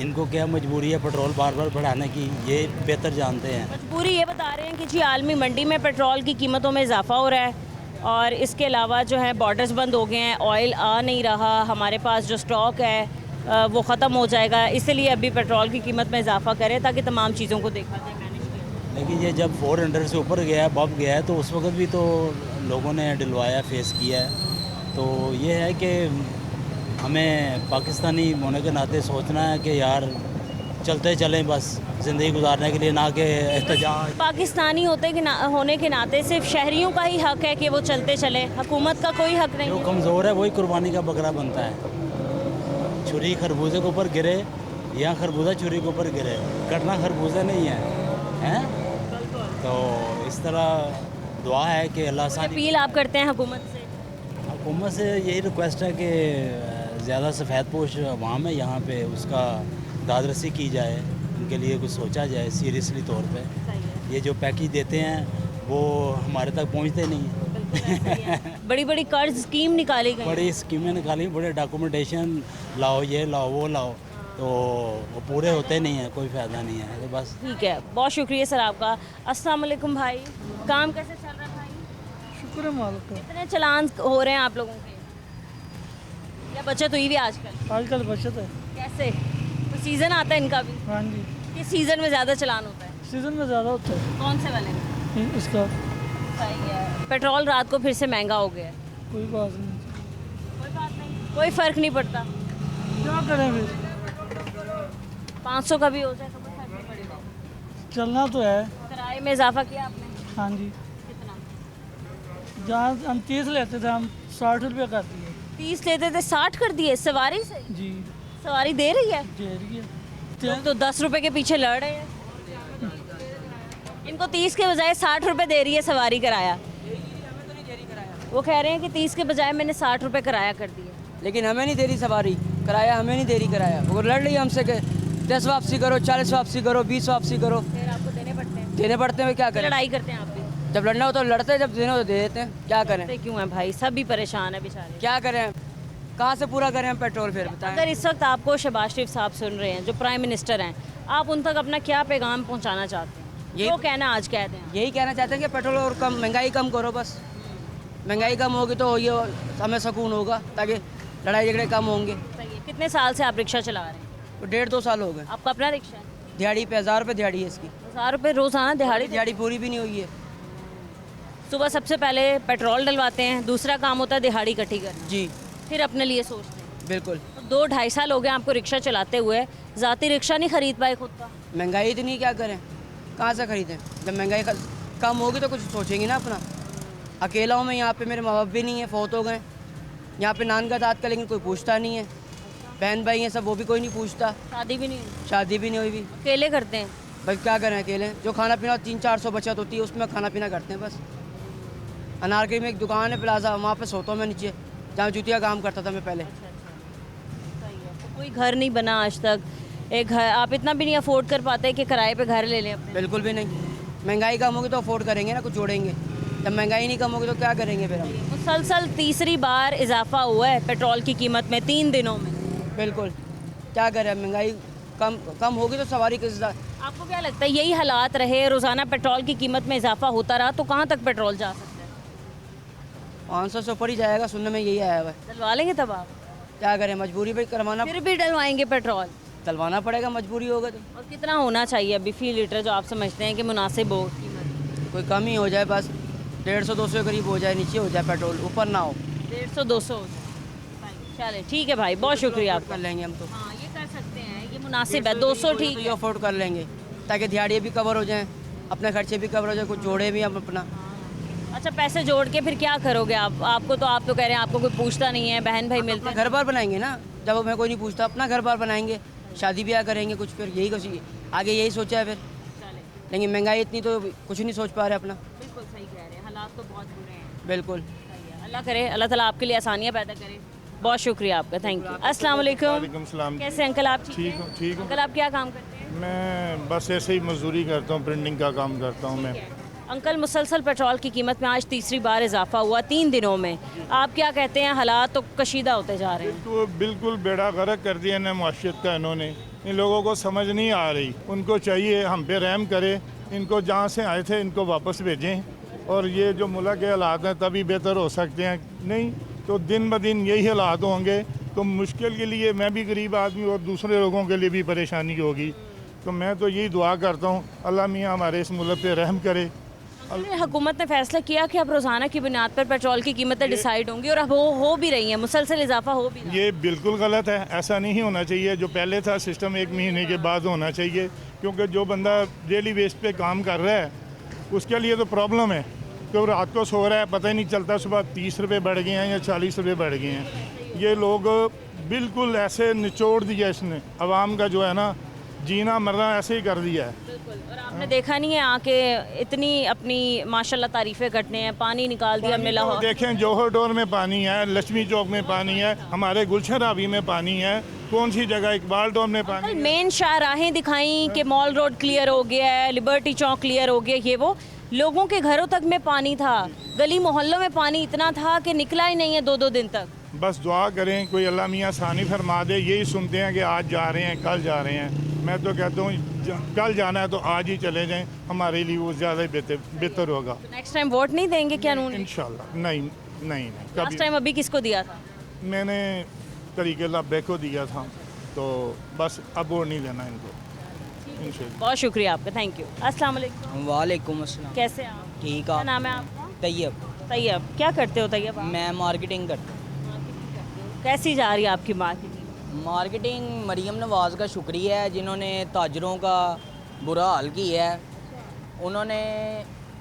[SPEAKER 9] इनको क्या मजबूरी है पेट्रोल बार बार बढ़ाने की, ये बेहतर जानते हैं।
[SPEAKER 1] मजबूरी ये बता रहे हैं कि जी आलमी मंडी में पेट्रोल की कीमतों में इजाफा हो रहा है और इसके अलावा जो है बॉर्डर्स बंद हो गए हैं, ऑयल आ नहीं रहा, हमारे पास जो स्टॉक है वो ख़त्म हो जाएगा, इसलिए अभी पेट्रोल की कीमत में इजाफा करें ताकि तमाम चीज़ों को देखा जाए, मैनेज किया।
[SPEAKER 9] लेकिन ये जब 400 से ऊपर गया है, बम गया है, तो उस वक्त भी तो लोगों ने डलवाया, फेस किया है। तो ये है कि हमें पाकिस्तानी होने के नाते सोचना है कि यार चलते चलें बस ज़िंदगी गुजारने के लिए, ना कि एहतजाज।
[SPEAKER 1] पाकिस्तानी होने के नाते सिर्फ शहरियों का ही हक है कि वो चलते चले, हुकूमत का कोई हक नहीं
[SPEAKER 9] जो
[SPEAKER 1] है।
[SPEAKER 9] कमज़ोर है वही कुर्बानी का बकरा बनता है। छुरी खरबूजे के ऊपर गिरे या खरबूजा छुरी के ऊपर गिरे, कटना खरबूजा नहीं है, हैं? तो इस तरह दुआ है कि अल्लाह आसानी।
[SPEAKER 1] अपील आप करते हैं हुकूमत से?
[SPEAKER 9] हुकूमत से यही रिक्वेस्ट है कि ज़्यादा सफ़ेद पोश अवाम है यहाँ पे, उसका दादरसी की जाए, उनके लिए कुछ सोचा जाए सीरियसली तौर पे। ये जो पैकेज देते हैं वो हमारे तक पहुँचते नहीं हैं।
[SPEAKER 1] बड़ी बड़ी कर्ज स्कीम निकाली गई।
[SPEAKER 9] बड़ी स्कीमें निकाली, बड़े डॉक्यूमेंटेशन लाओ, ये लाओ वो लाओ, तो वो पूरे होते नहीं हैं, कोई फ़ायदा नहीं है, तो बस।
[SPEAKER 1] ठीक है, बहुत शुक्रिया सर आपका। अस्सलाम वालेकुम भाई, काम कैसे चल रहा है भाई?
[SPEAKER 8] शुक्र है मालिक का।
[SPEAKER 1] कितने चलान हो रहे हैं आप लोगों के? या बचत हुई भी आजकल?
[SPEAKER 8] आजकल बचत है।
[SPEAKER 1] कैसे? तो सीज़न आता है इनका भी?
[SPEAKER 8] हाँ जी,
[SPEAKER 1] किस सीज़न में ज़्यादा चलान होता है?
[SPEAKER 8] सीज़न में ज़्यादा होता है
[SPEAKER 1] कौन से वाले में?
[SPEAKER 8] इसका।
[SPEAKER 1] सही है। पेट्रोल रात को फिर से महंगा हो गया है।
[SPEAKER 8] कोई बात नहीं,
[SPEAKER 1] कोई बात नहीं, कोई फ़र्क नहीं पड़ता।
[SPEAKER 8] क्या करें फिर,
[SPEAKER 1] 500 का भी हो जाए तो कोई फर्क नहीं पड़ेगा।
[SPEAKER 8] चलना तो है।
[SPEAKER 1] किराए में इजाफा किया आपने?
[SPEAKER 8] हाँ जी,
[SPEAKER 1] कितना?
[SPEAKER 8] जहाँ हम 30 लेते थे हम 60 रुपये कर दिए।
[SPEAKER 1] 30 लेते थे 60 कर दिए सवारी से?
[SPEAKER 8] जी,
[SPEAKER 1] सवारी दे रही है?
[SPEAKER 8] दे रही है।
[SPEAKER 1] लोग तो 10 रुपए के पीछे लड़ रहे हैं। इनको 30 के बजाय 60 रुपए दे रही है सवारी किराया। वो कह रहे हैं कि 30 के बजाय मैंने 60 रुपए किराया कर दिया।
[SPEAKER 7] लेकिन हमें नहीं दे रही सवारी किराया, हमें नहीं दे रही किराया। वो लड़ रही है हमसे कि 10 वापसी करो, 40 वापसी करो, 20 वापसी करो।
[SPEAKER 1] फिर आपको देने पड़ते हैं।
[SPEAKER 7] देने पड़ते हैं, क्या करें?
[SPEAKER 1] लड़ाई करते हैं आप भी?
[SPEAKER 7] जब लड़ना हो तो लड़ते हैं, जब देना हो तो दे देते हैं, क्या करें?
[SPEAKER 1] करते क्यों हैं भाई? सब भी परेशान है बेचारे।
[SPEAKER 7] क्या करें, कहाँ से पूरा करें हम पेट्रोल फिर बताएं?
[SPEAKER 1] अगर इस वक्त आपको शहबाज शरीफ साहब सुन रहे हैं जो प्राइम मिनिस्टर हैं, आप उन तक अपना क्या पैगाम पहुंचाना चाहते हैं?
[SPEAKER 7] यही-
[SPEAKER 1] जो कहना आज कह दें आप।
[SPEAKER 7] यही कहना चाहते हैं कि पेट्रोल और कम, महंगाई कम करो बस। महंगाई कम होगी तो ये हमें सुकून होगा, ताकि लड़ाई झगड़े कम होंगे।
[SPEAKER 1] सही है। कितने साल से आप रिक्शा चला रहे हैं?
[SPEAKER 7] तो 1.5-2 साल हो गए।
[SPEAKER 1] आपका अपना रिक्शा है?
[SPEAKER 7] दिहाड़ी पे 1000 रुपये दिहाड़ी है इसकी।
[SPEAKER 1] 1000 रुपये रोज़ाना दिहाड़ी?
[SPEAKER 7] दिहाड़ी पूरी भी नहीं हुई है।
[SPEAKER 1] सुबह सबसे पहले पेट्रोल डलवाते हैं, दूसरा काम होता है दिहाड़ी इकट्ठी करना,
[SPEAKER 7] जी
[SPEAKER 1] फिर अपने लिए सोचते हैं।
[SPEAKER 7] बिल्कुल।
[SPEAKER 1] तो 2-2.5 साल हो गए आपको रिक्शा चलाते हुए, ज़ाती रिक्शा नहीं खरीद पाए खुद का?
[SPEAKER 7] महंगाई इतनी, क्या करें, कहाँ से खरीदें? जब महंगाई कम होगी तो कुछ सोचेंगे ना अपना। अकेला हूँ मैं यहाँ पे, मेरे माँ बाप भी नहीं है, फौत हो गए। यहाँ पे नान का दाद का, लेकिन कोई पूछता नहीं है। बहन भाई हैं सब, वो भी कोई नहीं पूछता।
[SPEAKER 1] शादी भी नहीं हुई?
[SPEAKER 7] शादी भी नहीं हुई भी।
[SPEAKER 1] अकेले करते हैं?
[SPEAKER 7] भाई क्या करें अकेले, जो खाना पीना 300-400 बचत होती है उसमें खाना पीना करते हैं बस। अनारकली में एक दुकान है प्लाजा, वहाँ पे सोता हूँ मैं नीचे, जहाँ जूतिया काम करता था मैं पहले।
[SPEAKER 1] सही है। तो कोई घर नहीं बना आज तक? एक घर आप इतना भी नहीं अफोर्ड कर पाते कि किराए पे घर ले लें अपने?
[SPEAKER 7] बिल्कुल भी नहीं। महंगाई कम होगी तो अफोर्ड करेंगे ना, कुछ जोड़ेंगे। जब महंगाई नहीं कम होगी तो क्या करेंगे फिर हम?
[SPEAKER 1] मुसलसल तीसरी बार इजाफा हुआ है पेट्रोल की कीमत में 3 दिनों में।
[SPEAKER 7] बिल्कुल, क्या करें, महंगाई कम होगी तो सवारी किस।
[SPEAKER 1] आपको क्या लगता है यही हालात रहे, रोज़ाना पेट्रोल की कीमत में इजाफा होता रहा तो कहाँ तक पेट्रोल जा सकता है?
[SPEAKER 7] 500 से ऊपर ही जाएगा, सुनने में यही आया हुआ है।
[SPEAKER 1] डलवा लेंगे तब आप?
[SPEAKER 7] क्या करें, मजबूरी पे करवाना,
[SPEAKER 1] फिर भी डलवाएंगे पेट्रोल?
[SPEAKER 7] डलवाना पड़ेगा, मजबूरी होगा तो।
[SPEAKER 1] और कितना होना चाहिए अभी फी लीटर जो आप समझते हैं कि मुनासिब हो कीमत?
[SPEAKER 7] कोई कम ही हो जाए बस, 150-200 करीब हो जाए, नीचे हो जाए पेट्रोल, ऊपर ना हो।
[SPEAKER 1] 150-200 हो जाए। चले ठीक है भाई, बहुत शुक्रिया आपका।
[SPEAKER 7] कर लेंगे हम तो।
[SPEAKER 1] हाँ ये कर सकते हैं, ये मुनासिब है। 200 ठीक
[SPEAKER 7] तो
[SPEAKER 1] है।
[SPEAKER 7] ये अफोर्ड कर लेंगे, ताकि दिहाड़ियाँ भी कवर हो जाएँ, अपने खर्चे भी कवर हो जाए, कुछ जोड़े भी हम अपना।
[SPEAKER 1] अच्छा, पैसे जोड़ के फिर क्या करोगे आप? आप तो कह रहे हैं आपको कोई पूछता नहीं है, बहन भाई मिलते हैं।
[SPEAKER 7] घर बार बनाएंगे ना, जब हमें कोई नहीं पूछता, अपना घर बार बनाएंगे, शादी ब्याह करेंगे कुछ, फिर यही कुछ आगे यही सोचा है फिर।
[SPEAKER 1] चले,
[SPEAKER 7] लेकिन महंगाई इतनी तो कुछ नहीं सोच पा रहे अपना।
[SPEAKER 1] बिल्कुल सही कह रहे हैं, हालात तो बहुत बुरे हैं।
[SPEAKER 7] बिल्कुल।
[SPEAKER 1] सही है, अल्लाह करे, अल्लाह ताला आपके लिए आसानियाँ पैदा करे। बहुत शुक्रिया आपका, थैंक यू। अस्सलाम वालेकुम।
[SPEAKER 3] वालेकुम सलाम।
[SPEAKER 1] कैसे अंकल आप?
[SPEAKER 3] ठीक हूँ, ठीक हूँ।
[SPEAKER 1] अंकल आप क्या काम करते हैं?
[SPEAKER 3] मैं बस ऐसे ही मजदूरी करता हूँ, प्रिंटिंग का काम करता हूँ मैं।
[SPEAKER 1] अंकल, मुसलसल पेट्रोल की कीमत में आज तीसरी बार इजाफा हुआ 3 दिनों में। आप क्या कहते हैं? हालात तो कशीदा होते जा रहे हैं।
[SPEAKER 3] तो बिल्कुल बेड़ा गर्क कर दिया ना मुआशरत का इन्होंने। इन लोगों को समझ नहीं आ रही, उनको चाहिए हम पे रहम करे, इनको जहाँ से आए थे इनको वापस भेजें, और ये जो मुल्क के हालात हैं तभी बेहतर हो सकते हैं। नहीं तो दिन ब दिन यही हालात होंगे तो मुश्किल के लिए मैं भी गरीब आदमी और दूसरे लोगों के लिए भी परेशानी होगी। तो मैं तो यही दुआ करता हूँ अल्लाह मियाँ हमारे इस मुल्क पे रहम करे।
[SPEAKER 1] हुकूमत ने फैसला किया कि अब रोज़ाना की बुनियाद पर पेट्रोल की कीमतें डिसाइड होंगी, और अब हो भी रही हैं, मुसलसल इजाफा हो भी रहा है।
[SPEAKER 3] ये बिल्कुल गलत है, ऐसा नहीं होना चाहिए। जो पहले था सिस्टम 1 महीने के बाद होना चाहिए, क्योंकि जो बंदा डेली बेस पे काम कर रहा है उसके लिए तो प्रॉब्लम है। तो रात को सो रहा है, पता ही नहीं चलता सुबह 30 रुपये बढ़ गए हैं या 40 रुपये बढ़ गए हैं। ये लोग बिल्कुल ऐसे निचोड़ दिया इसने, आवाम का जो है ना जीना मरना ऐसे ही कर दिया है।
[SPEAKER 1] बिल्कुल। और आपने देखा नहीं है आके इतनी अपनी माशाल्लाह तारीफ़ें करते हैं, पानी निकाल दिया हमने लाहौर।
[SPEAKER 3] देखें जौहर डोर में पानी है, लक्ष्मी चौक में पानी है, हमारे गुलशन रावी में पानी है, कौन सी जगह इकबाल डोर में पानी है।
[SPEAKER 1] मेन शाहराहें दिखाई कि मॉल रोड क्लियर हो गया है, लिबर्टी चौक क्लियर हो गया, ये वो, लोगों के घरों तक में पानी था, गली मोहल्लों में पानी इतना था कि निकला ही नहीं है 2-2 दिन तक।
[SPEAKER 10] बस दुआ करें कोई अल्लाह मियाँ आसानी फरमा दे। यही सुनते हैं कि आज जा रहे हैं, कल जा रहे हैं। मैं तो कहता हूँ कल जाना है तो आज ही चले जाएं, हमारे लिए वो ज़्यादा बेहतर होगा।
[SPEAKER 1] नेक्स्ट टाइम वोट नहीं देंगे क्या नून?
[SPEAKER 10] इंशाल्लाह नहीं
[SPEAKER 1] लास्ट टाइम अभी किसको दिया था?
[SPEAKER 10] मैंने तरीके लाभे को दिया था, तो बस अब वोट नहीं देना इनको इंशाल्लाह।
[SPEAKER 1] बहुत शुक्रिया आपका, थैंक यू। अस्सलाम वालेकुम।
[SPEAKER 7] वालेकुम अस्सलाम।
[SPEAKER 1] कैसे हैं आप?
[SPEAKER 7] ठीक
[SPEAKER 1] क्या
[SPEAKER 7] है।
[SPEAKER 1] नाम है आपका?
[SPEAKER 7] तैयब।
[SPEAKER 1] तैयब। क्या करते हो तैयब आप?
[SPEAKER 7] मैं मार्केटिंग करता हूँ।
[SPEAKER 1] कैसी जा रही है आपकी मार्केटिंग?
[SPEAKER 7] मार्केटिंग मरीम नवाज़ का शुक्रिया है जिन्होंने ताजरों का बुरा हाल किया है। उन्होंने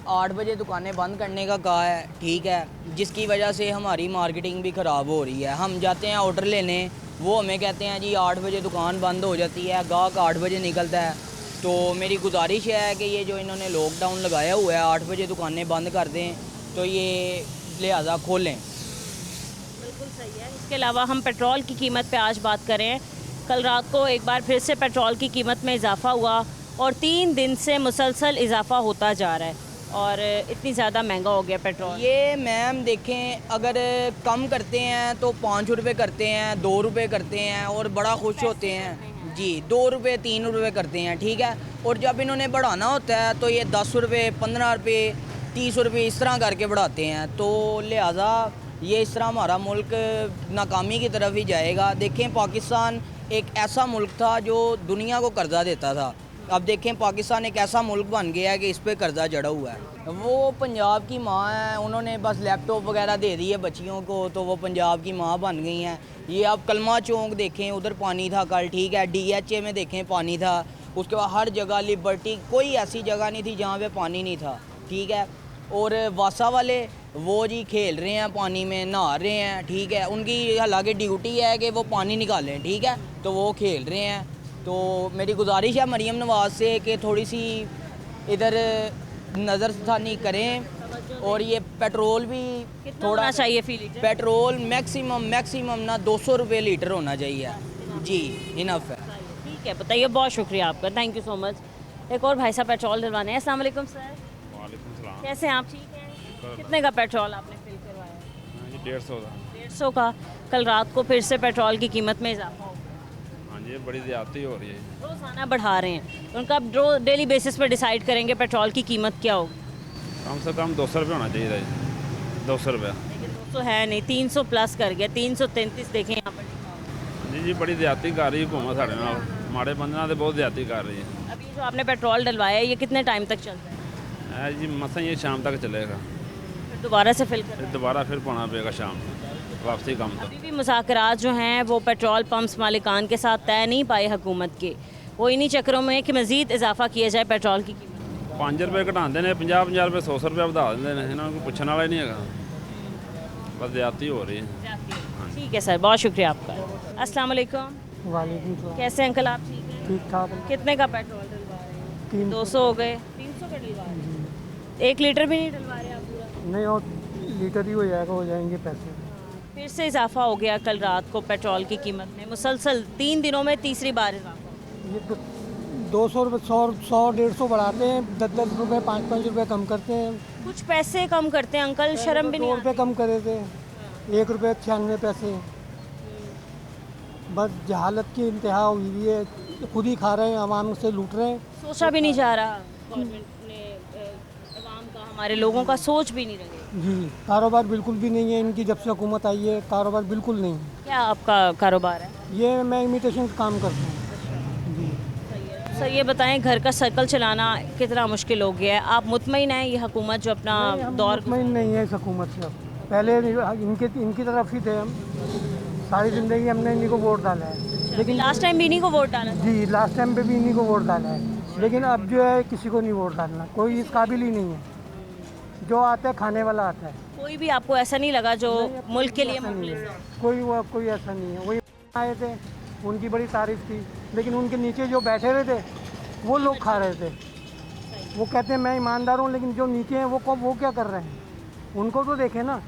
[SPEAKER 7] 8 बजे दुकानें बंद करने का कहा है, ठीक है, जिसकी वजह से हमारी मार्केटिंग भी ख़राब हो रही है। हम जाते हैं ऑर्डर लेने, वो हमें कहते हैं जी 8 बजे दुकान बंद हो जाती है, गाहक 8 बजे निकलता है। तो मेरी गुजारिश है कि ये जो इन्होंने लॉकडाउन लगाया हुआ है 8 बजे दुकानें बंद कर दें, तो ये लिहाजा खोलें।
[SPEAKER 1] बिल्कुल सही है। इसके अलावा हम पेट्रोल की कीमत पे आज बात करें। कल रात को एक बार फिर से पेट्रोल की कीमत में इजाफा हुआ और 3 दिन से मुसलसल इजाफा होता जा रहा है और इतनी ज़्यादा महंगा हो गया पेट्रोल।
[SPEAKER 7] ये मैम देखें, अगर कम करते हैं तो 5 रुपये करते हैं, 2 रुपये करते हैं और बड़ा खुश होते हैं जी। 2 रुपये 3 रुपये करते हैं, ठीक है। और जब इन्होंने बढ़ाना होता है तो ये 10 रुपये 15 रुपये 30 रुपये इस तरह करके बढ़ाते हैं। तो लिहाजा ये इस तरह हमारा मुल्क नाकामी की तरफ ही जाएगा। देखें, पाकिस्तान एक ऐसा मुल्क था जो दुनिया को कर्जा देता था। अब देखें, पाकिस्तान एक ऐसा मुल्क बन गया है कि इस पे कर्जा जड़ा हुआ है। वो पंजाब की माँ है, उन्होंने बस लैपटॉप वगैरह दे दिए बच्चियों को, तो वो पंजाब की माँ बन गई हैं। ये अब कलमा चौक देखें, उधर पानी था कल, ठीक है। DHA में देखें पानी था, उसके बाद हर जगह लिबर्टी, कोई ऐसी जगह नहीं थी जहाँ पे पानी नहीं था, ठीक है। और वासा वाले वो जी खेल रहे हैं पानी में, नहा रहे हैं, ठीक है। उनकी हालांकि ड्यूटी है कि वो पानी निकालें, ठीक है, तो वो खेल रहे हैं। तो मेरी गुजारिश है मरीम नवाज़ से कि थोड़ी सी इधर नज़रसानी करें और ये पेट्रोल भी थोड़ा
[SPEAKER 1] चाहिए फी लीटर?
[SPEAKER 7] पेट्रोल मैक्सिमम ना 200 रुपये लीटर होना चाहिए जी, इनफ है।
[SPEAKER 1] ठीक है, बताइए। बहुत शुक्रिया आपका, थैंक यू सो मच। एक और भाई साहब पेट्रोल डलवाने हैं। अस्सलाम वालेकुम सर। कैसे हैं आप? ठीक हैं। कितने का पेट्रोल आपने फिल करवाया?
[SPEAKER 11] 150 का।
[SPEAKER 1] 150 का। कल रात को फिर से पेट्रोल की कीमत में इजाफा हो गया।
[SPEAKER 11] हाँ जी, बड़ी ज़्यादती हो रही है।
[SPEAKER 1] रोज़ाना बढ़ा रहे हैं, तो उनका डेली बेसिस पर डिसाइड करेंगे पेट्रोल की कीमत क्या होगी।
[SPEAKER 11] कम से कम 200 रुपये होना चाहिए था, 200 रुपये।
[SPEAKER 1] लेकिन 200 है नहीं, 300 प्लस कर गया, 333 देखें यहाँ पर।
[SPEAKER 11] जी बड़ी ज़्यादती कर रही है हुकूमत साढ़े नाल, माड़े बंदे नाल बहुत ज़्यादती कर रही है।
[SPEAKER 1] अभी जो आपने पेट्रोल डलवाया है ये कितने टाइम तक चलता है?
[SPEAKER 11] जी मसा ये शाम तक चलेगा,
[SPEAKER 1] फिर दोबारा से फिल कर?
[SPEAKER 11] दोबारा फिर पाना पड़ेगा शाम वापसी कम तक।
[SPEAKER 1] अभी भी मुज़ाकरात जो हैं वो पेट्रोल पंप्स मालिकान के साथ तय नहीं पाए हुकूमत के, वो इन्हीं चक्रों में कि मज़ीद इजाफा किया जाए पेट्रोल की कीमत।
[SPEAKER 11] 5 रुपये घटाते हैं, 50 रुपये 100 रुपये बढ़ा देते हैं, इन्होंने कोई पूछने वाला ही नहीं है, बस ज़्यादती हो रही है।
[SPEAKER 1] ठीक है सर, बहुत शुक्रिया आपका। अस्सलाम वालेकुम।
[SPEAKER 2] वालेकुम सलाम।
[SPEAKER 1] कैसे अंकल आप? ठीक हैं।
[SPEAKER 2] ठीक ठाक।
[SPEAKER 1] कितने का पेट्रोल डलवा रहे हैं? 200 हो गए, 300 का डलवा रहे हैं। 1 लीटर भी नहीं डलवा रहे आप पूरा?
[SPEAKER 2] नहीं, और लीटर ही हो जाएगा, हो जाएंगे पैसे।
[SPEAKER 1] फिर से इजाफा हो गया कल रात को पेट्रोल की कीमत में, मुसलसल 3 दिनों में तीसरी बार इजाफा।
[SPEAKER 2] ये तो 200 रुपये 100 150 बढ़ाते हैं, 10 रुपये 5 रुपये कम करते हैं।
[SPEAKER 1] कुछ पैसे कम करते हैं अंकल, शर्म भी नहीं
[SPEAKER 2] 2 रुपये कम करे थे, 1 रुपये 96 पैसे। बस जहालत की इंतहा हुई है, खुद ही खा रहे हैं, आवाम से लूट रहे हैं।
[SPEAKER 1] सोचा भी नहीं जा रहा गवर्नमेंट ने, अवाम का, हमारे लोगों का सोच भी नहीं रहे।
[SPEAKER 2] जी, कारोबार बिल्कुल भी नहीं है इनकी, जब से हुकूमत आई है कारोबार बिल्कुल नहीं है।
[SPEAKER 1] क्या आपका कारोबार है?
[SPEAKER 2] ये मैं इमिटेशन का काम करता हूँ जी।
[SPEAKER 1] सर ये बताएं, घर का सर्कल चलाना कितना मुश्किल हो गया है? आप मुतमईन हैं ये हुकूमत जो अपना दौर?
[SPEAKER 2] मुतमईन नहीं है इस हुकूमत से। पहले इनकी तरफ ही थे हम, सारी ज़िंदगी हमने इन्हीं को वोट डाला है।
[SPEAKER 1] लेकिन लास्ट टाइम भी इन्हीं को वोट डाला?
[SPEAKER 2] जी, लास्ट टाइम पे भी इन्हीं को वोट डाला है, लेकिन अब जो है किसी को नहीं वोट डालना, कोई इस काबिल ही नहीं है। जो आता है खाने वाला आता है।
[SPEAKER 1] कोई भी आपको ऐसा नहीं लगा जो मुल्क के लिए मुखलिस हो?
[SPEAKER 2] कोई ऐसा नहीं है। वही आए थे, उनकी बड़ी तारीफ थी, लेकिन उनके नीचे जो बैठे रहे थे वो लोग खा रहे थे। वो कहते हैं मैं ईमानदार हूँ, लेकिन जो नीचे हैं वो क्या कर रहे हैं, उनको तो देखें ना।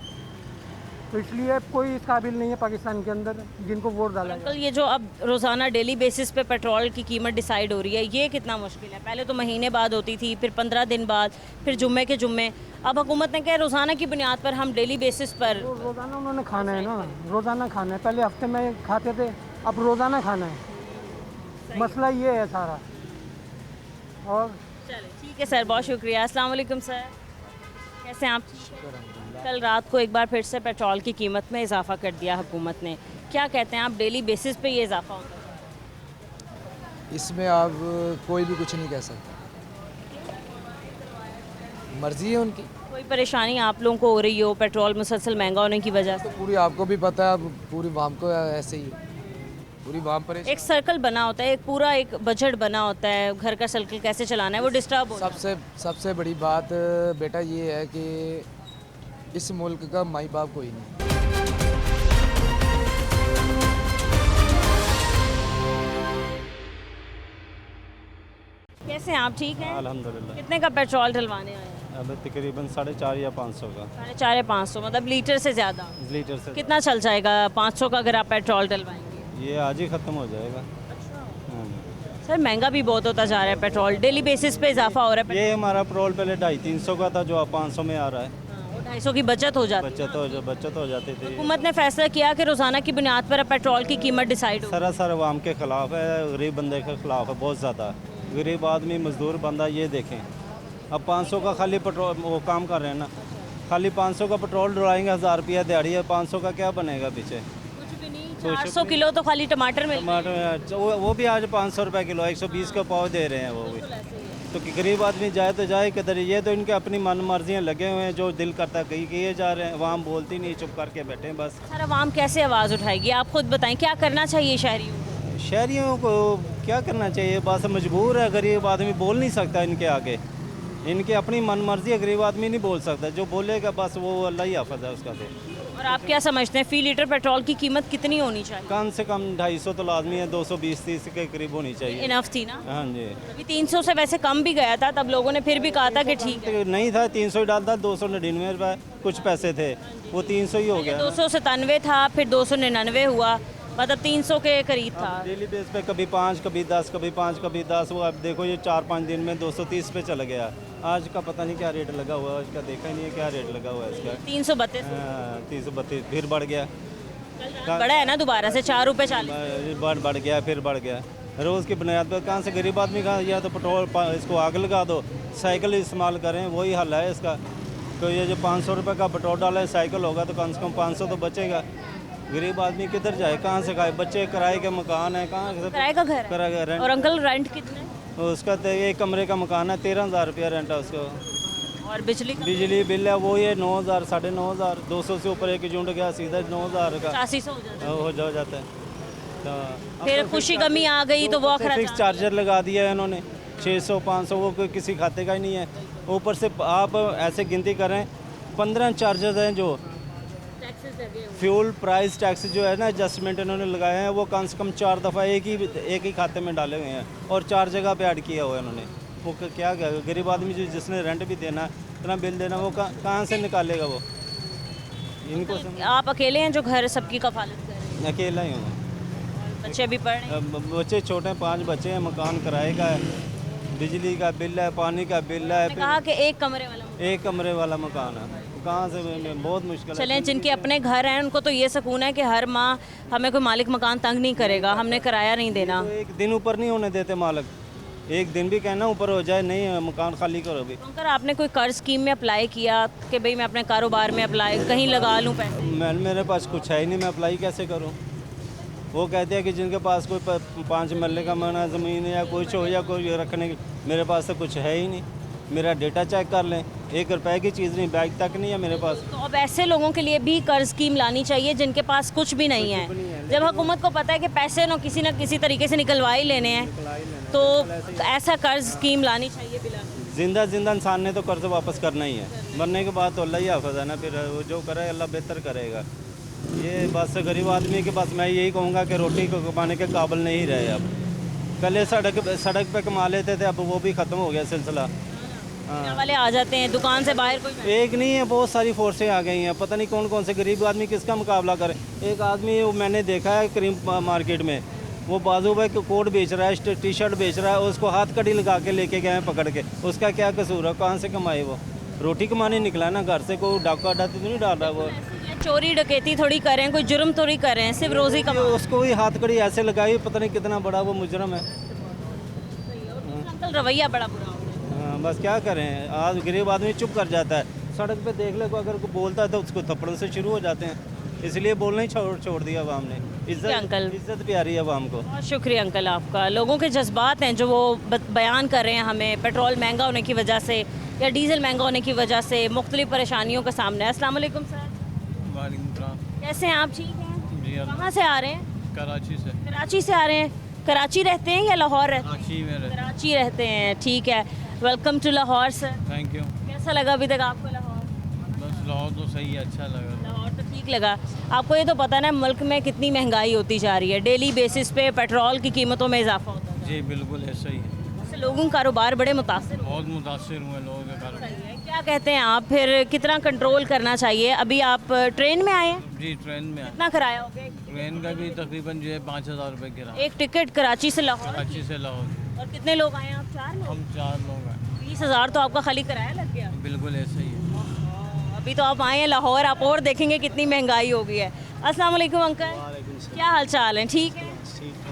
[SPEAKER 12] तो इसलिए कोई इस काबिल नहीं है पाकिस्तान के अंदर जिनको वोट डाला जाए।
[SPEAKER 1] अंकल, ये जो अब रोज़ाना डेली बेसिस पे पेट्रोल की कीमत डिसाइड हो रही है, ये कितना मुश्किल है? पहले तो महीने बाद होती थी, फिर 15 दिन बाद, फिर जुम्मे के जुम्मे। अब हुकूमत ने कहा रोज़ाना की बुनियाद पर हम डेली बेसिस पर।
[SPEAKER 12] तो रोज़ाना उन्होंने खाना है ना, रोज़ाना खाना है। पहले हफ्ते में खाते थे, अब रोज़ाना खाना है। मसला ये है सारा। और
[SPEAKER 1] चले ठीक है सर, बहुत शुक्रिया। अस्सलाम वालेकुम सर, कैसे हैं आप? कल रात को एक बार फिर से पेट्रोल की कीमत में इजाफा कर दिया हुकूमत ने, क्या कहते हैं आप? डेली बेसिस पे ये इजाफा होता है?
[SPEAKER 13] इसमें आप कोई भी कुछ नहीं कह सकता, मर्जी है उनकी।
[SPEAKER 1] कोई परेशानी आप लोगों को हो रही हो पेट्रोल मुसलसल महंगा होने की वजह से?
[SPEAKER 13] तो पूरी आपको भी पता है, अब पूरी वाम को ऐसे ही है, पूरी वाम पर
[SPEAKER 1] एक सर्कल बना होता है, एक पूरा एक बजट बना होता है, घर का सर्कल कैसे चलाना है वो डिस्टर्ब हो जाता है।
[SPEAKER 13] सबसे बड़ी बात बेटा ये है कि इस मुल्क का माई बाप कोई नहीं।
[SPEAKER 1] कैसे हैं आप? ठीक हैं
[SPEAKER 14] अल्हम्दुलिल्लाह।
[SPEAKER 1] कितने का पेट्रोल डलवाने आए हैं?
[SPEAKER 14] अब तकरीबन 450 या 500 का।
[SPEAKER 1] 450 या 500, मतलब लीटर से ज़्यादा।
[SPEAKER 14] लीटर से
[SPEAKER 1] कितना चल जाएगा 500 का अगर आप पेट्रोल डलवाएंगे?
[SPEAKER 14] ये आज ही ख़त्म हो जाएगा।
[SPEAKER 1] सर महंगा भी बहुत होता जा रहा है पेट्रोल, डेली बेसिस पे इजाफा हो रहा है।
[SPEAKER 14] ये हमारा पेट्रोल पहले 250-300 का था, जो अब 500 में आ रहा है।
[SPEAKER 1] 250 की बचत हो जाती है।
[SPEAKER 14] बचत हो जाती थी।
[SPEAKER 1] हुकूमत ने फैसला किया कि रोज़ाना की बुनियाद पर अब पेट्रोल की कीमत डिसाइड हो।
[SPEAKER 14] सरासर आवाम के ख़िलाफ़ है, गरीब बंदे के ख़िलाफ़ है बहुत ज़्यादा। गरीब आदमी, मजदूर बंदा, ये देखें अब 500 का खाली पेट्रोल वो काम कर रहे हैं ना, खाली 500 का पेट्रोल डलाएंगे, 1000 रुपया दिहाड़ी है, 500 का क्या बनेगा पीछे?
[SPEAKER 1] 400 किलो तो खाली टमाटर में।
[SPEAKER 14] टमाटर वो भी आज 500 रुपये किलो, 120 का पाव दे रहे हैं वो भी। तो गरीब आदमी जाए तो जाए किधर? ये तो इनके अपनी मन मर्जियाँ लगे हुए हैं, जो दिल करता कहीं किए जा रहे हैं। आवाम बोलती नहीं, चुप करके बैठे हैं बस।
[SPEAKER 1] सर आवाम कैसे आवाज़ उठाएगी? आप खुद बताएं, क्या करना चाहिए शहरियों को?
[SPEAKER 14] शहरियों को क्या करना चाहिए? बस मजबूर है, गरीब आदमी बोल नहीं सकता इनके आगे, इनके अपनी मन मर्जी है, गरीब आदमी नहीं बोल सकता। जो बोलेगा बस वो अल्लाह ही हाफ़िज़ है उसका। दे।
[SPEAKER 1] और आप क्या समझते हैं फ़ी लीटर पेट्रोल की कीमत कितनी होनी चाहिए?
[SPEAKER 14] कम से कम 250 तो लाजमी है, 220-30 के करीब होनी चाहिए।
[SPEAKER 1] इनफ थी ना?
[SPEAKER 14] हाँ जी।
[SPEAKER 1] अभी 300 से वैसे कम भी गया था, तब लोगों ने फिर भी कहा था कि ठीक है।
[SPEAKER 14] नहीं था, 300 ही डालता, 299 रुपये कुछ पैसे थे, वो 300 ही हो गया।
[SPEAKER 1] 297 था, फिर 299 हुआ, मतलब 300 के करीब था।
[SPEAKER 14] डेली बेस पे कभी 5, कभी 10, कभी 5, कभी 10। वो अब देखो ये 4-5 दिन में 230 पे चला गया। आज का पता नहीं क्या रेट लगा हुआ है, इसका देखा ही नहीं है क्या रेट लगा हुआ है इसका।
[SPEAKER 1] 332।
[SPEAKER 14] 332 फिर बढ़ गया,
[SPEAKER 1] बढ़ा है ना दोबारा से 4 रुपये 40।
[SPEAKER 14] बढ़ गया, फिर बढ़ गया। रोज़ की बुनियाद पर कहाँ से गरीब आदमी का, या तो पेट्रोल इसको आग लगा दो, साइकिल इस्तेमाल करें, वही हल है इसका। तो ये जो 500 रुपये का पेट्रोल डाला है, साइकिल होगा तो कम से कम 500 तो बचेगा। गरीब आदमी किधर जाए, कहाँ से खाए? बच्चे किराए के मकान है, कहाँ से
[SPEAKER 1] किराए का घर
[SPEAKER 14] किराए
[SPEAKER 1] है। और अंकल रेंट कितने?
[SPEAKER 14] उसका तो एक कमरे का मकान है, 13,000 रुपया रेंट है उसको।
[SPEAKER 1] और बिजली
[SPEAKER 14] बिल है वो ये 9,000, 9,500, 200 से ऊपर एक यूनिट गया सीधा 9,000 का
[SPEAKER 1] 8500
[SPEAKER 14] हो जाता है। तो
[SPEAKER 1] फिर खुशी कमी आ गई तो वो
[SPEAKER 14] फिक्स चार्जर लगा दिया है इन्होंने, 600-500, वो किसी खाते का ही नहीं है। ऊपर से आप ऐसे गिनती करें 15 चार्जर्स हैं जो फ्यूल प्राइस टैक्स जो है ना एडजस्टमेंट इन्होंने लगाए हैं, वो कम से कम 4 दफ़ा एक ही खाते में डाले हुए हैं और 4 जगह पे ऐड किया हुआ है इन्होंने। वो क्या गरीब आदमी जो जिसने रेंट भी देना इतना बिल देना, वो कहाँ से निकालेगा वो? इनको
[SPEAKER 1] आप अकेले हैं जो घर सबकी कफालत कर रहे हैं?
[SPEAKER 14] अकेला ही हूँ।
[SPEAKER 1] बच्चे भी पढ़ रहे हैं?
[SPEAKER 14] बच्चे छोटे हैं, 5 बच्चे हैं, मकान किराए का है, बिजली का बिल है, पानी का बिल है।
[SPEAKER 1] कहा कि एक कमरे वाला
[SPEAKER 14] मकान है, कहाँ से? बहुत मुश्किल है।
[SPEAKER 1] चलें, जिनके अपने घर हैं उनको तो ये सुकून है कि हर माह हमें कोई मालिक मकान तंग नहीं करेगा, हमने किराया नहीं देना।
[SPEAKER 14] तो एक दिन ऊपर नहीं होने देते मालिक, एक दिन भी कहना ऊपर हो जाए, नहीं मकान खाली करो भी।
[SPEAKER 1] अगर आपने कोई कर्ज स्कीम में अप्लाई किया कि भाई मैं अपने कारोबार में अप्लाई कहीं लगा लूँ पैसे?
[SPEAKER 14] मेरे पास कुछ है ही नहीं, मैं अप्लाई कैसे करूँ? वो कहते हैं कि जिनके पास कोई 5 मरले का मना ज़मीन है या कुछ हो या कोई रखने की, मेरे पास तो कुछ है ही नहीं। मेरा डेटा चेक कर लें, 1 रुपए की चीज़ नहीं, बैग तक नहीं है मेरे पास।
[SPEAKER 1] तो अब ऐसे लोगों के लिए भी कर्ज स्कीम लानी चाहिए जिनके पास कुछ भी नहीं है। जब हुकूमत को पता है कि पैसे न किसी तरीके से निकलवा ही लेने हैं, तो ऐसा कर्ज स्कीम लानी चाहिए। बिला
[SPEAKER 14] जिंदा इंसान ने तो कर्ज वापस करना ही है, मरने के बाद तो अल्लाह ही हाफ़िज़ है ना, फिर वो जो करे अल्लाह बेहतर करेगा। ये बस गरीब आदमी के पास मैं यही कहूँगा कि रोटी को कमाने के काबिल नहीं रहे अब। पहले सड़क पे कमा लेते थे, अब वो भी ख़त्म हो गया सिलसिला।
[SPEAKER 1] मीडिया वाले आ जाते हैं, दुकान से बाहर कोई
[SPEAKER 14] एक नहीं है, बहुत सारी फोर्सें आ गई हैं। पता नहीं कौन कौन से गरीब आदमी किसका मुकाबला करे। एक आदमी वो मैंने देखा है करीम मार्केट में, वो बाजू भाई कोट बेच रहा है, टी शर्ट बेच रहा है, उसको हाथ कड़ी लगा के लेके गए हैं पकड़ के। उसका क्या कसूर है? कहाँ से कमाए? वो रोटी कमाने निकला है ना घर से, कोई डाका डाती तो नहीं डाल रहा वो।
[SPEAKER 1] चोरी डकैती थोड़ी कर रहे हैं, कोई जुर्म थोड़ी कर रहे हैं, सिर्फ रोज़ी कमा।
[SPEAKER 14] उसको भी हाथ कड़ी ऐसे लगाई, पता नहीं कितना बड़ा वो मुजरम है।
[SPEAKER 1] अंकल रवैया बड़ा बुरा हो गया।
[SPEAKER 14] हाँ, बस क्या करें, आज गरीब आदमी चुप कर जाता है। सड़क पे देख ले को अगर कोई बोलता है तो उसको थप्पड़ों से शुरू हो जाते हैं। इसलिए बोलना ही छोड़ दिया अवाम ने। इज्जत प्यारी है अवाम को।
[SPEAKER 1] बहुत शुक्रिया अंकल आपका। लोगों के जज्बात हैं जो वो बयान कर रहे हैं हमें, पेट्रोल महंगा होने की वजह से या डीज़ल महंगा होने की वजह से मुख्तलिफ परेशानियों का सामना है। अस्सलाम वालेकुम सर।
[SPEAKER 15] वालेकुम सलाम।
[SPEAKER 1] कैसे हैं आप? ठीक हैं
[SPEAKER 15] जी।
[SPEAKER 1] कहाँ से आ रहे हैं?
[SPEAKER 15] कराची से।
[SPEAKER 1] कराची से आ रहे हैं। कराची रहते हैं या लाहौर रहते हैं?
[SPEAKER 15] कराची में रहते हैं।
[SPEAKER 1] कराची रहते हैं, ठीक है। Welcome to Lahore sir.
[SPEAKER 15] Thank you.
[SPEAKER 1] कैसा लगा अभी तक आपको लाहौर?
[SPEAKER 15] बस लाहौर तो सही है, अच्छा लगा।
[SPEAKER 1] लाहौर तो ठीक लगा। आपको ये तो पता ना मुल्क में कितनी महंगाई होती जा रही है, डेली बेसिस पे पेट्रोल की कीमतों में इजाफा होता है।
[SPEAKER 15] जी बिल्कुल ऐसा ही है।
[SPEAKER 1] इससे लोगों का कारोबार बड़े मुतासिर
[SPEAKER 15] बहुत मुतासिर हुए लोगों के कारोबार।
[SPEAKER 1] क्या कहते हैं आप, फिर कितना कंट्रोल करना चाहिए? अभी आप ट्रेन में आए हैं?
[SPEAKER 15] जी ट्रेन में।
[SPEAKER 1] कितना किराया हो गया?
[SPEAKER 15] ट्रेन का भी तकरीबन जो है 5,000 रुपये किराया।
[SPEAKER 1] एक टिकट कराची से लाहौर?
[SPEAKER 15] कराची से लाहौर।
[SPEAKER 1] और कितने लोग आए हैं आप? 4 लोग?
[SPEAKER 15] हम 4 लोग हैं।
[SPEAKER 1] 20,000 तो आपका खाली किराया लग गया।
[SPEAKER 15] बिल्कुल ऐसा ही है।
[SPEAKER 1] अभी तो आप आए हैं लाहौर, आप और देखेंगे कितनी महंगाई हो गई है। अस्सलाम वालेकुम अंकल, क्या हाल चाल है? ठीक है।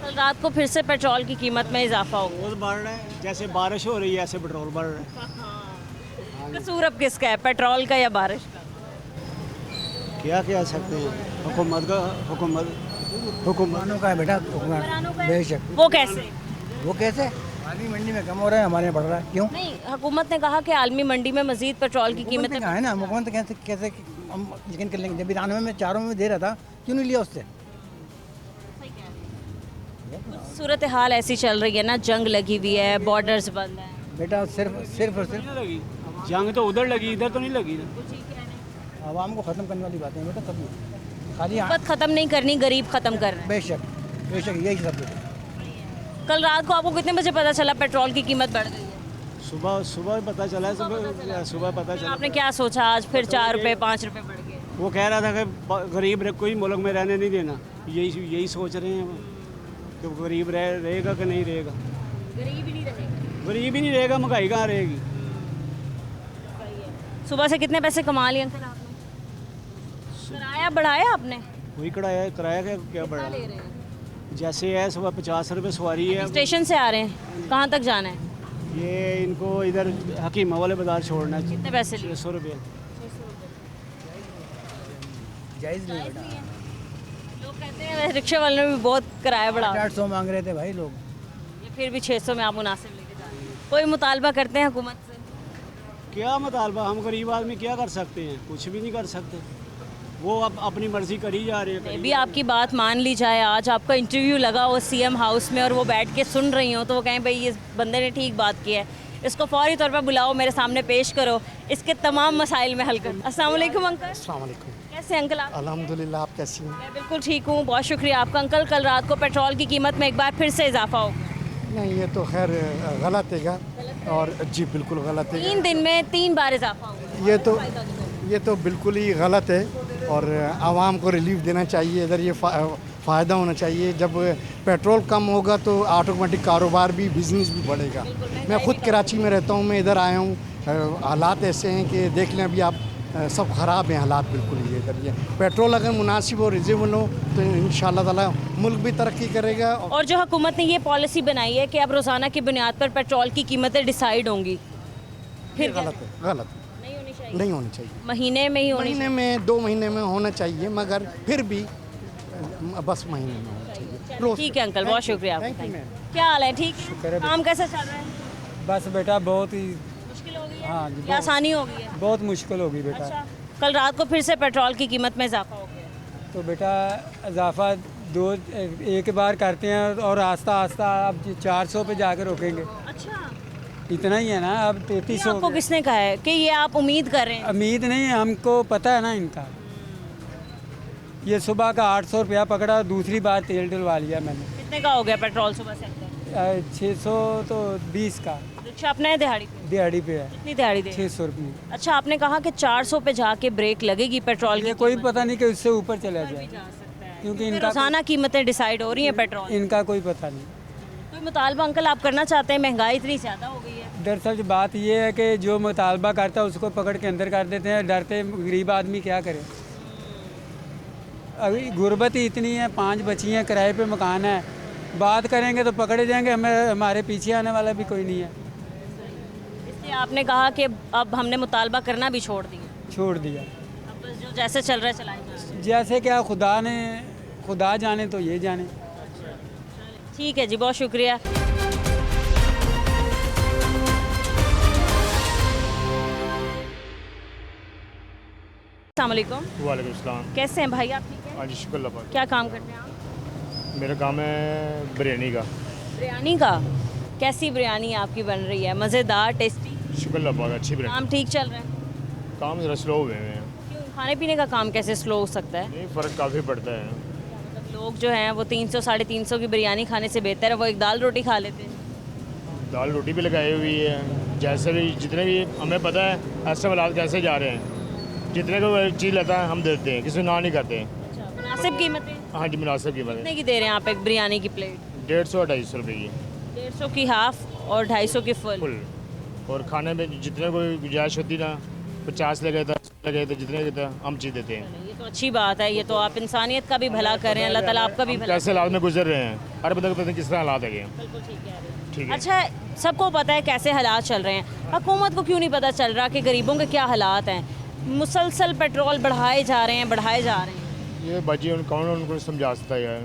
[SPEAKER 1] कल रात को फिर से पेट्रोल की कीमत में इजाफा हो गया।
[SPEAKER 16] बढ़ रहा है, जैसे बारिश हो रही है ऐसे पेट्रोल बढ़ रहा है।
[SPEAKER 1] कसूर अब किसका है, पेट्रोल का या बारिश का?
[SPEAKER 16] क्या कह सकते हैं, हुकूमत का। हुकूमत
[SPEAKER 12] का है बेटा, बेशक।
[SPEAKER 1] वो कैसे?
[SPEAKER 12] वो कैसे? आलमी मंडी में कम हो रहा है, हमारे बढ़ रहा है, क्यों?
[SPEAKER 1] नहीं, हुकूमत ने कहा कि आलमी मंडी में मजीद पेट्रोल की कीमतें
[SPEAKER 12] है ना, हुकूमत कैसे कैसे हम यकीन कर लेंगे? जब 93 में 4 में दे रहा था, क्यों नहीं लिया उससे?
[SPEAKER 1] सूरत हाल ऐसी चल रही है ना, जंग लगी हुई है, बॉर्डर्स बंद है।
[SPEAKER 12] बेटा सिर्फ और सिर्फ
[SPEAKER 16] जंग तो उधर लगी, इधर तो नहीं लगी।
[SPEAKER 12] आवाम को ख़त्म करने वाली बातें बेटा, कभी खाली
[SPEAKER 1] हुकूमत ख़त्म नहीं करनी, गरीब ख़त्म करना है।
[SPEAKER 12] बेशक यही सब।
[SPEAKER 1] कल रात को आपको कितने बजे पता चला पेट्रोल की कीमत बढ़ गई है?
[SPEAKER 16] सुबह पता चला। सुबह पता चला।
[SPEAKER 1] आपने क्या सोचा आज फिर 4 रुपये 5 रुपये बढ़ गए?
[SPEAKER 16] वो कह रहा था कि गरीब कोई मुल्क में रहने नहीं देना। यही सोच रहे हैं कि गरीब रहेगा कि नहीं रहेगा।
[SPEAKER 1] गरीब ही नहीं रहेगा।
[SPEAKER 16] गरीब ही नहीं रहेगा, महंगाई कहाँ रहेगी।
[SPEAKER 1] सुबह से कितने पैसे कमा लिए अंकल आपने? किराया बढ़ाया आपने?
[SPEAKER 16] वही किराया क्या बढ़ा? जैसे है सुबह 50 रुपये सवारी है।
[SPEAKER 1] स्टेशन से आ रहे हैं, कहाँ तक जाना है?
[SPEAKER 16] ये इनको इधर हकीमा वाले बाजार छोड़ना है।
[SPEAKER 1] कितने पैसे?
[SPEAKER 16] 600 रुपये।
[SPEAKER 12] जायज़ नहीं बेटा।
[SPEAKER 1] लोग कहते हैं रिक्शा वाले ने भी बहुत किराया बढ़ा।
[SPEAKER 12] 800 मांग रहे थे भाई लोग,
[SPEAKER 1] ये फिर भी 600 में आप मुनासिब लेके जा रहे हैं। कोई मुतालबा करते हैं हुकूमत से?
[SPEAKER 16] क्या मुतालबा, हम गरीब आदमी क्या कर सकते हैं? कुछ भी नहीं कर सकते। वो अब अपनी मर्जी करी जा रहे हैं।
[SPEAKER 1] भी आपकी बात मान ली जाए, आज आपका इंटरव्यू लगा हो सीएम हाउस में और वो बैठ के सुन रही हो, तो वो कहें भाई ये बंदे ने ठीक बात की है, इसको फौरी तौर पर बुलाओ, मेरे सामने पेश करो, इसके तमाम मसाइल में हल करो। अस्सलाम वालेकुम अंकल।
[SPEAKER 17] अस्सलाम वालेकुम।
[SPEAKER 1] कैसे अंकल आप?
[SPEAKER 17] अल्हम्दुलिल्लाह, आप कैसी हैं?
[SPEAKER 1] मैं बिल्कुल ठीक हूँ, बहुत शुक्रिया आपका। अंकल कल रात को पेट्रोल की कीमत में एक बार फिर से इजाफा हो गया।
[SPEAKER 17] नहीं, ये तो खैर गलत है और जी बिल्कुल गलत है।
[SPEAKER 1] 3 दिन में 3 बार इजाफा हो गया।
[SPEAKER 17] ये तो बिल्कुल ही गलत है और आवाम को रिलीफ देना चाहिए। इधर ये फ़ायदा होना चाहिए। जब पेट्रोल कम होगा तो ऑटोमेटिक कारोबार भी, बिज़नेस भी बढ़ेगा। मैं ख़ुद कराची में रहता हूँ, मैं इधर आया हूँ। हालात ऐसे हैं कि देख लें अभी आप, सब ख़राब हैं हालात बिल्कुल ही इधर। ये पेट्रोल अगर मुनासिब और रिजनेबल हो तो इंशाअल्लाह ताला मुल्क भी तरक्की करेगा।
[SPEAKER 1] और जो हुकूमत ने ये पॉलिसी बनाई है कि अब रोज़ाना की बुनियाद पर पेट्रोल की कीमतें डिसाइड होंगी, फिर
[SPEAKER 17] गलत नहीं होनी चाहिए।
[SPEAKER 1] महीने में ही होनी चाहिए।
[SPEAKER 17] महीने में 2 महीने में होना चाहिए, मगर फिर भी बस महीने में होना चाहिए।
[SPEAKER 1] ठीक है अंकल, बहुत शुक्रिया आपका। क्या हाल है? ठीक है। काम कैसे चल रहा है?
[SPEAKER 12] बस बेटा बहुत ही
[SPEAKER 1] मुश्किल हो गई है?
[SPEAKER 12] हाँ जी,
[SPEAKER 1] या आसानी हो गई है?
[SPEAKER 12] बहुत मुश्किल हो गई बेटा।
[SPEAKER 1] अच्छा, कल रात को फिर से पेट्रोल की कीमत में इजाफा हो गया।
[SPEAKER 12] तो बेटा इजाफा एक बार करते हैं और आस्ता आस्ता अब 400 पे जाकर रोकेंगे।
[SPEAKER 1] अच्छा,
[SPEAKER 12] इतना ही है ना, अब 3300।
[SPEAKER 1] आपको किसने कहा है कि ये आप उम्मीद कर रहे हैं?
[SPEAKER 12] उम्मीद नहीं है, हमको पता है ना इनका। ये सुबह का 800 रुपया पकड़ा, दूसरी बार तेल डलवा लिया मैंने।
[SPEAKER 1] कितने का हो गया पेट्रोल सुबह से?
[SPEAKER 12] 600 तो 20 का।
[SPEAKER 1] तो रिक्शा अपना है दिहाड़ी पे?
[SPEAKER 12] दिहाड़ी पे है।
[SPEAKER 1] कितनी दिहाड़ी दे?
[SPEAKER 12] 600 रुपये।
[SPEAKER 1] अच्छा, आपने कहा कि 400 पे जाके ब्रेक लगेगी पेट्रोल की।
[SPEAKER 12] कोई पता नहीं कि उससे ऊपर चला जाए, क्योंकि इनका
[SPEAKER 1] रोजाना कीमतें डिसाइड हो रही हैं पेट्रोल।
[SPEAKER 12] इनका कोई पता नहीं।
[SPEAKER 1] कोई मुतालबा अंकल आप करना चाहते हैं? महंगाई इतनी ज़्यादा हो गई है।
[SPEAKER 12] दरअसल बात ये है कि जो मुतालबा करता है उसको पकड़ के अंदर कर देते हैं, डरते गरीब आदमी क्या करे। अभी गुर्बत ही इतनी है, 5 बच्ची हैं, किराए पे मकान है, बात करेंगे तो पकड़े जाएंगे, हमारे पीछे आने वाला भी कोई नहीं है।
[SPEAKER 1] इसलिए आपने कहा कि अब हमने मुतालबा करना भी छोड़ दिया। अब बस जो जैसे चल रहा है चलाई जाए।
[SPEAKER 12] जैसे क्या खुदा जाने तो ये जाने।
[SPEAKER 1] ठीक है जी, बहुत शुक्रिया। अस्सलाम वालेकुम।
[SPEAKER 18] वालेकुम सलाम।
[SPEAKER 1] कैसे हैं भाई आप? ठीक है।
[SPEAKER 18] हाँ जी, शुक्र अल्लाह पाक।
[SPEAKER 1] क्या काम करते हैं आप?
[SPEAKER 18] मेरा काम है बिरयानी का।
[SPEAKER 1] बिरयानी का? कैसी बिरयानी आपकी बन रही है? मज़ेदार, टेस्टी?
[SPEAKER 18] शुक्र अल्लाह पाक, अच्छी बिरयानी।
[SPEAKER 1] काम ठीक चल रहा है?
[SPEAKER 18] काम ज़रा स्लो हुए हैं।
[SPEAKER 1] क्यों? खाने पीने का काम कैसे स्लो हो सकता है?
[SPEAKER 18] नहीं, फ़र्क काफ़ी पड़ता है।
[SPEAKER 1] मतलब लोग जो हैं वो 300 साढ़े 300 की बिरयानी खाने से बेहतर है वो एक दाल रोटी खा लेते हैं।
[SPEAKER 18] दाल रोटी भी लगाई हुई है, जैसे भी जितने भी हमें पता है ऐसे हालात कैसे जा रहे हैं, जितने को चीज़ लेता है हम देते हैं, किसी ना नहीं करते हैं।
[SPEAKER 1] मुनासिब कीमतें?
[SPEAKER 18] हाँ जी, मुनासिब कीमत।
[SPEAKER 1] कितने की दे रहे हैं आप एक बिरयानी की प्लेट?
[SPEAKER 18] 150-250 रुपये की।
[SPEAKER 1] 150 की हाफ और 250 की फुल।
[SPEAKER 18] और खाने में जितने कोई गुंजाइश होती ना, 50 लगे था, 100 लगे थे, जितने के था हम चीज़ देते हैं।
[SPEAKER 1] ये तो अच्छी बात है, ये तो आप इंसानियत का भी भला कर रहे हैं, अल्लाह ताला आपका भी भला।
[SPEAKER 18] कैसे हालात में गुजर रहे हैं, हर बंदे को पता नहीं किस तरह हालात है।
[SPEAKER 1] बिल्कुल ठीक कह रहे हैं।
[SPEAKER 18] ठीक है।
[SPEAKER 1] अच्छा, सबको पता है कैसे हालात चल रहे हैं, हुकूमत को क्यों नहीं पता चल रहा कि गरीबों के क्या हालात हैं? मुसलसल पेट्रोल बढ़ाए जा रहे हैं।
[SPEAKER 18] ये बाजी कौन उनको समझा सकता है यार,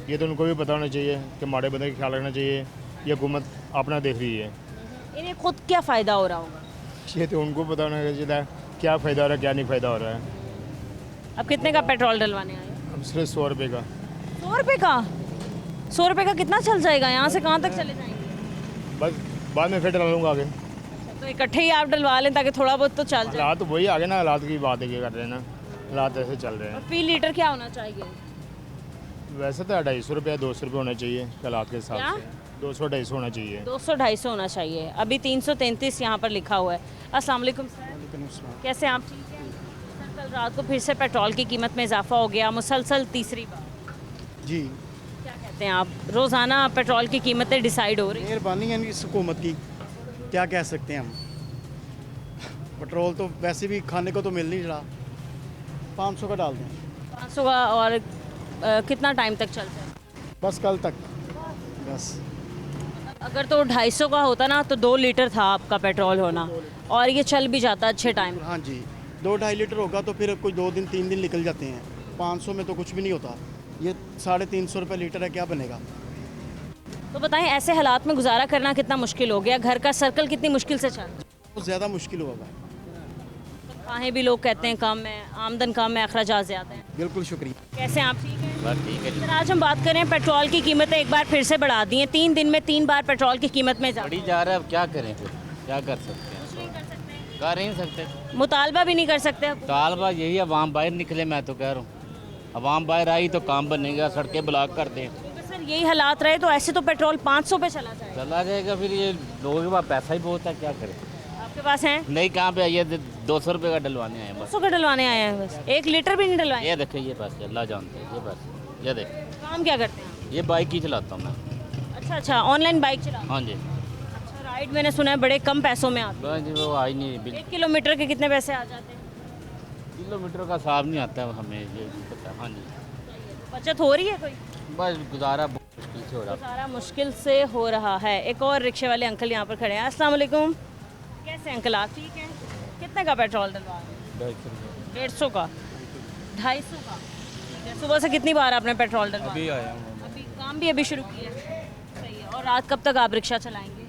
[SPEAKER 18] ये तो उनको भी पता होना चाहिए कि माड़े बंदे का ख्याल रखना चाहिए। ये हुकूमत अपना देख रही है,
[SPEAKER 1] इन्हें खुद क्या फ़ायदा हो रहा होगा?
[SPEAKER 18] ये तो उनको पता होना चाहिए क्या फ़ायदा हो रहा है, क्या नहीं फ़ायदा हो रहा है।
[SPEAKER 1] अब कितने का पेट्रोल डलवाने आए?
[SPEAKER 18] अब सिर्फ 100 रुपये का।
[SPEAKER 1] 100 रुपये का? 100 रुपये का कितना चल जाएगा? यहाँ से कहाँ तक चले जाएंगे?
[SPEAKER 18] बस बाद में फिर डला लूँगा आगे।
[SPEAKER 1] तो इकट्ठे ही आप डलवा लें ताकि थोड़ा बहुत तो चल जाए।
[SPEAKER 18] हालात वही आगे ना, हालात की बात है, ये कर रहे हैं ना, हालात ऐसे चल रहे हैं।
[SPEAKER 1] फी लीटर क्या होना चाहिए?
[SPEAKER 18] वैसे तो 250 रुपये 200 रुपये होना चाहिए हालात के हिसाब से। 200-250 होना चाहिए।
[SPEAKER 1] 200-250 होना चाहिए। अभी 333 यहाँ पर लिखा हुआ है। अस्सलाम वालेकुम सर। कैसे आप? ठीक है सर। कल रात को फिर से पेट्रोल की कीमत में इजाफा हो गया, मुसलसल तीसरी बार।
[SPEAKER 17] जी,
[SPEAKER 1] क्या कहते हैं आप? रोज़ाना पेट्रोल की कीमतें डिसाइड हो रही हैं।
[SPEAKER 17] मेहरबानी है इस हुकूमत की, क्या कह सकते हैं हम। पेट्रोल तो वैसे भी खाने को तो मिल नहीं रहा, 500 का डाल दें।
[SPEAKER 1] 500 का? और कितना टाइम तक चलता है?
[SPEAKER 17] बस कल तक बस।
[SPEAKER 1] अगर तो 250 का होता ना तो 2 लीटर था आपका पेट्रोल होना, और ये चल भी जाता अच्छे टाइम।
[SPEAKER 17] हाँ जी, 2-2.5 लीटर होगा तो फिर कोई 2 दिन 3 दिन निकल जाते हैं। 500 में तो कुछ भी नहीं होता। ये 350 रुपये लीटर है, क्या बनेगा?
[SPEAKER 1] तो बताएं, ऐसे हालात में गुजारा करना कितना मुश्किल हो गया, घर का सर्कल कितनी मुश्किल से चल रहा है?
[SPEAKER 17] बहुत ज़्यादा मुश्किल होगा।
[SPEAKER 1] खाएँ भी लोग कहते हैं कम है, आमदन कम है, अखराजात ज़्यादा हैं।
[SPEAKER 17] बिल्कुल शुक्रिया।
[SPEAKER 1] कैसे हैं आप? ठीक है
[SPEAKER 19] बस ठीक है जी।
[SPEAKER 1] सर, आज हम बात करें पेट्रोल की कीमतें एक बार फिर से बढ़ा दी हैं। 3 दिन में 3 बार पेट्रोल की कीमत में
[SPEAKER 19] बढ़ी जा रहा है, अब क्या करें, फिर क्या कर सकते हैं? कर नहीं सकते,
[SPEAKER 1] मुतालबा भी नहीं कर सकते अब।
[SPEAKER 19] तालबा यही अवाम बाहर निकले, मैं तो कह रहा हूँ अवाम बाहर आई तो काम बनेगा, सड़कें ब्लॉक कर दें।
[SPEAKER 1] क्योंकि सर यही हालात रहे तो ऐसे तो पेट्रोल 500 पे चला
[SPEAKER 19] जाएगा। फिर ये लोगों के पास पैसा ही बहुत है, क्या करें?
[SPEAKER 1] आपके पास है?
[SPEAKER 19] नहीं, कहाँ पे आइए, 200 रुपये का डलवाने आए, बस
[SPEAKER 1] 200 का डलवाने आए हैं, बस 1 लीटर भी नहीं डलवाए।
[SPEAKER 19] ये देखे, ये पास अल्लाह जानते हैं, ये बस ये देख।
[SPEAKER 1] काम क्या करते हैं?
[SPEAKER 19] ये बाइक ही चलाता हूँ मैं।
[SPEAKER 1] अच्छा, ऑनलाइन बाइक चला?
[SPEAKER 19] हाँ जी।
[SPEAKER 1] अच्छा, राइड मैंने सुना है बड़े कम पैसों में आती
[SPEAKER 19] बस जी, वो आई नहीं।
[SPEAKER 1] 1 किलोमीटर के कितने पैसे आ जाते हैं?
[SPEAKER 19] किलोमीटर का हिसाब नहीं आता है हमें, ये पता। हाँ जी।
[SPEAKER 1] बचत हो रही है कोई?
[SPEAKER 19] बस गुजारा बहुत मुश्किल से हो रहा है।
[SPEAKER 1] गुजारा मुश्किल से हो रहा है। एक और रिक्शे वाले अंकल यहाँ पर खड़े हैं। अस्सलाम वालेकुम। कैसे अंकल आप? ठीक हैं। कितने का पेट्रोल डलवा रहे हैं? 150 का? 250 का? ठीक है। सुबह से कितनी बार आपने पेट्रोल डलवाया?
[SPEAKER 15] अभी आया हूँ।
[SPEAKER 1] अभी काम भी अभी शुरू किया है? सही है। और रात कब तक आप रिक्शा चलाएंगे?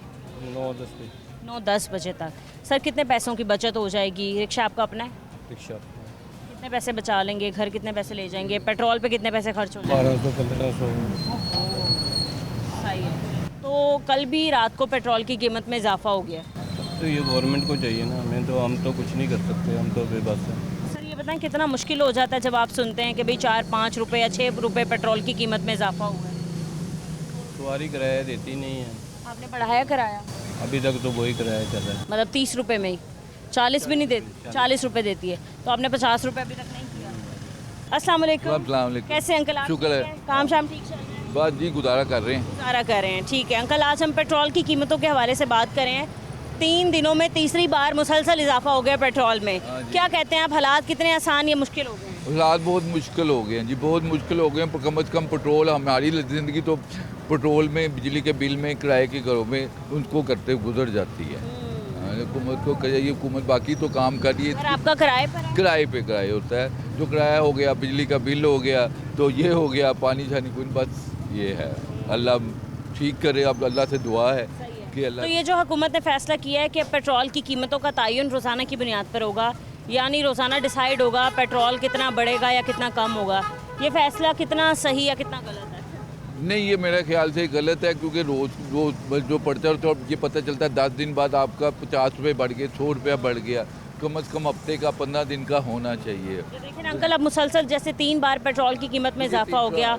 [SPEAKER 15] 9-10 बजे।
[SPEAKER 1] 9-10 बजे तक। सर, कितने पैसों की बचत हो जाएगी? रिक्शा आपका अपना है?
[SPEAKER 15] रिक्शा
[SPEAKER 1] कितने पैसे बचा लेंगे? घर कितने पैसे ले जाएंगे? पेट्रोल पे कितने पैसे खर्च हो जाएंगे?
[SPEAKER 15] 1200-1500।
[SPEAKER 1] सही है। तो कल भी रात को पेट्रोल की कीमत में इजाफा हो गया।
[SPEAKER 15] तो ये गवर्नमेंट को चाहिए ना, हम तो कुछ नहीं कर सकते, हम तो बेबस हैं।
[SPEAKER 1] सर, ये बताएं कितना मुश्किल हो जाता है जब आप सुनते हैं कि भाई 4-5 रुपये या 6 रुपये पेट्रोल की कीमत में इजाफा हुआ है?
[SPEAKER 15] सवारी किराया देती नहीं है।
[SPEAKER 1] आपने बढ़ाया किराया?
[SPEAKER 15] अभी तक तो वही किराया चल रहा है।
[SPEAKER 1] मतलब 30 रुपये में ही, 40 भी नहीं देती, 40 रुपये देती है, तो आपने 50 रुपये अभी तक नहीं किया। अस्सलाम वालेकुम, कैसे अंकल आप?
[SPEAKER 20] शुक्र है।
[SPEAKER 1] काम शाम ठीक चल रहा है?
[SPEAKER 20] बस जी गुजारा कर रहे हैं।
[SPEAKER 1] गुजारा कर रहे हैं, ठीक है अंकल। आज हम पेट्रोल की कीमतों के हवाले से बात करें हैं। 3 दिनों में तीसरी बार मुसलसल इजाफा हो गया पेट्रोल में, क्या कहते हैं आप, हालात कितने आसान या मुश्किल हो गए?
[SPEAKER 20] हालात बहुत मुश्किल हो गए हैं जी, बहुत मुश्किल हो गए हैं। कम अज़ कम पेट्रोल, हमारी ज़िंदगी तो पेट्रोल में, बिजली के बिल में, किराए के घरों में उनको करते गुजर जाती है। हुकूमत को चाहिए, हुकूमत बाकी तो काम कर रही है।
[SPEAKER 1] आपका किराए पर है?
[SPEAKER 20] किराए पे किराए होता है, जो किराया हो गया, बिजली का बिल हो गया, तो ये हो गया, पानी शानी कुछ, बस ये है। अल्लाह ठीक करे, अब अल्लाह से दुआ है कि अल्लाह।
[SPEAKER 1] तो ये जो हुकूमत ने फैसला किया है कि अब पेट्रोल की कीमतों का तयन रोज़ाना की बुनियाद पर होगा, यानी रोज़ाना डिसाइड होगा पेट्रोल कितना बढ़ेगा या कितना कम होगा, ये फैसला कितना सही या कितना गलत है?
[SPEAKER 20] नहीं, ये मेरे ख्याल से गलत है, क्योंकि रोज़ जो पड़ता है तो ये पता चलता है 10 दिन बाद आपका 50 रुपये बढ़ गए, 100 रुपया बढ़ गया। कम अज़ कम हफ्ते का, 15 दिन का होना चाहिए।
[SPEAKER 1] लेकिन अंकल अब मुसलसल जैसे 3 बार पेट्रोल की कीमत में इजाफा हो गया,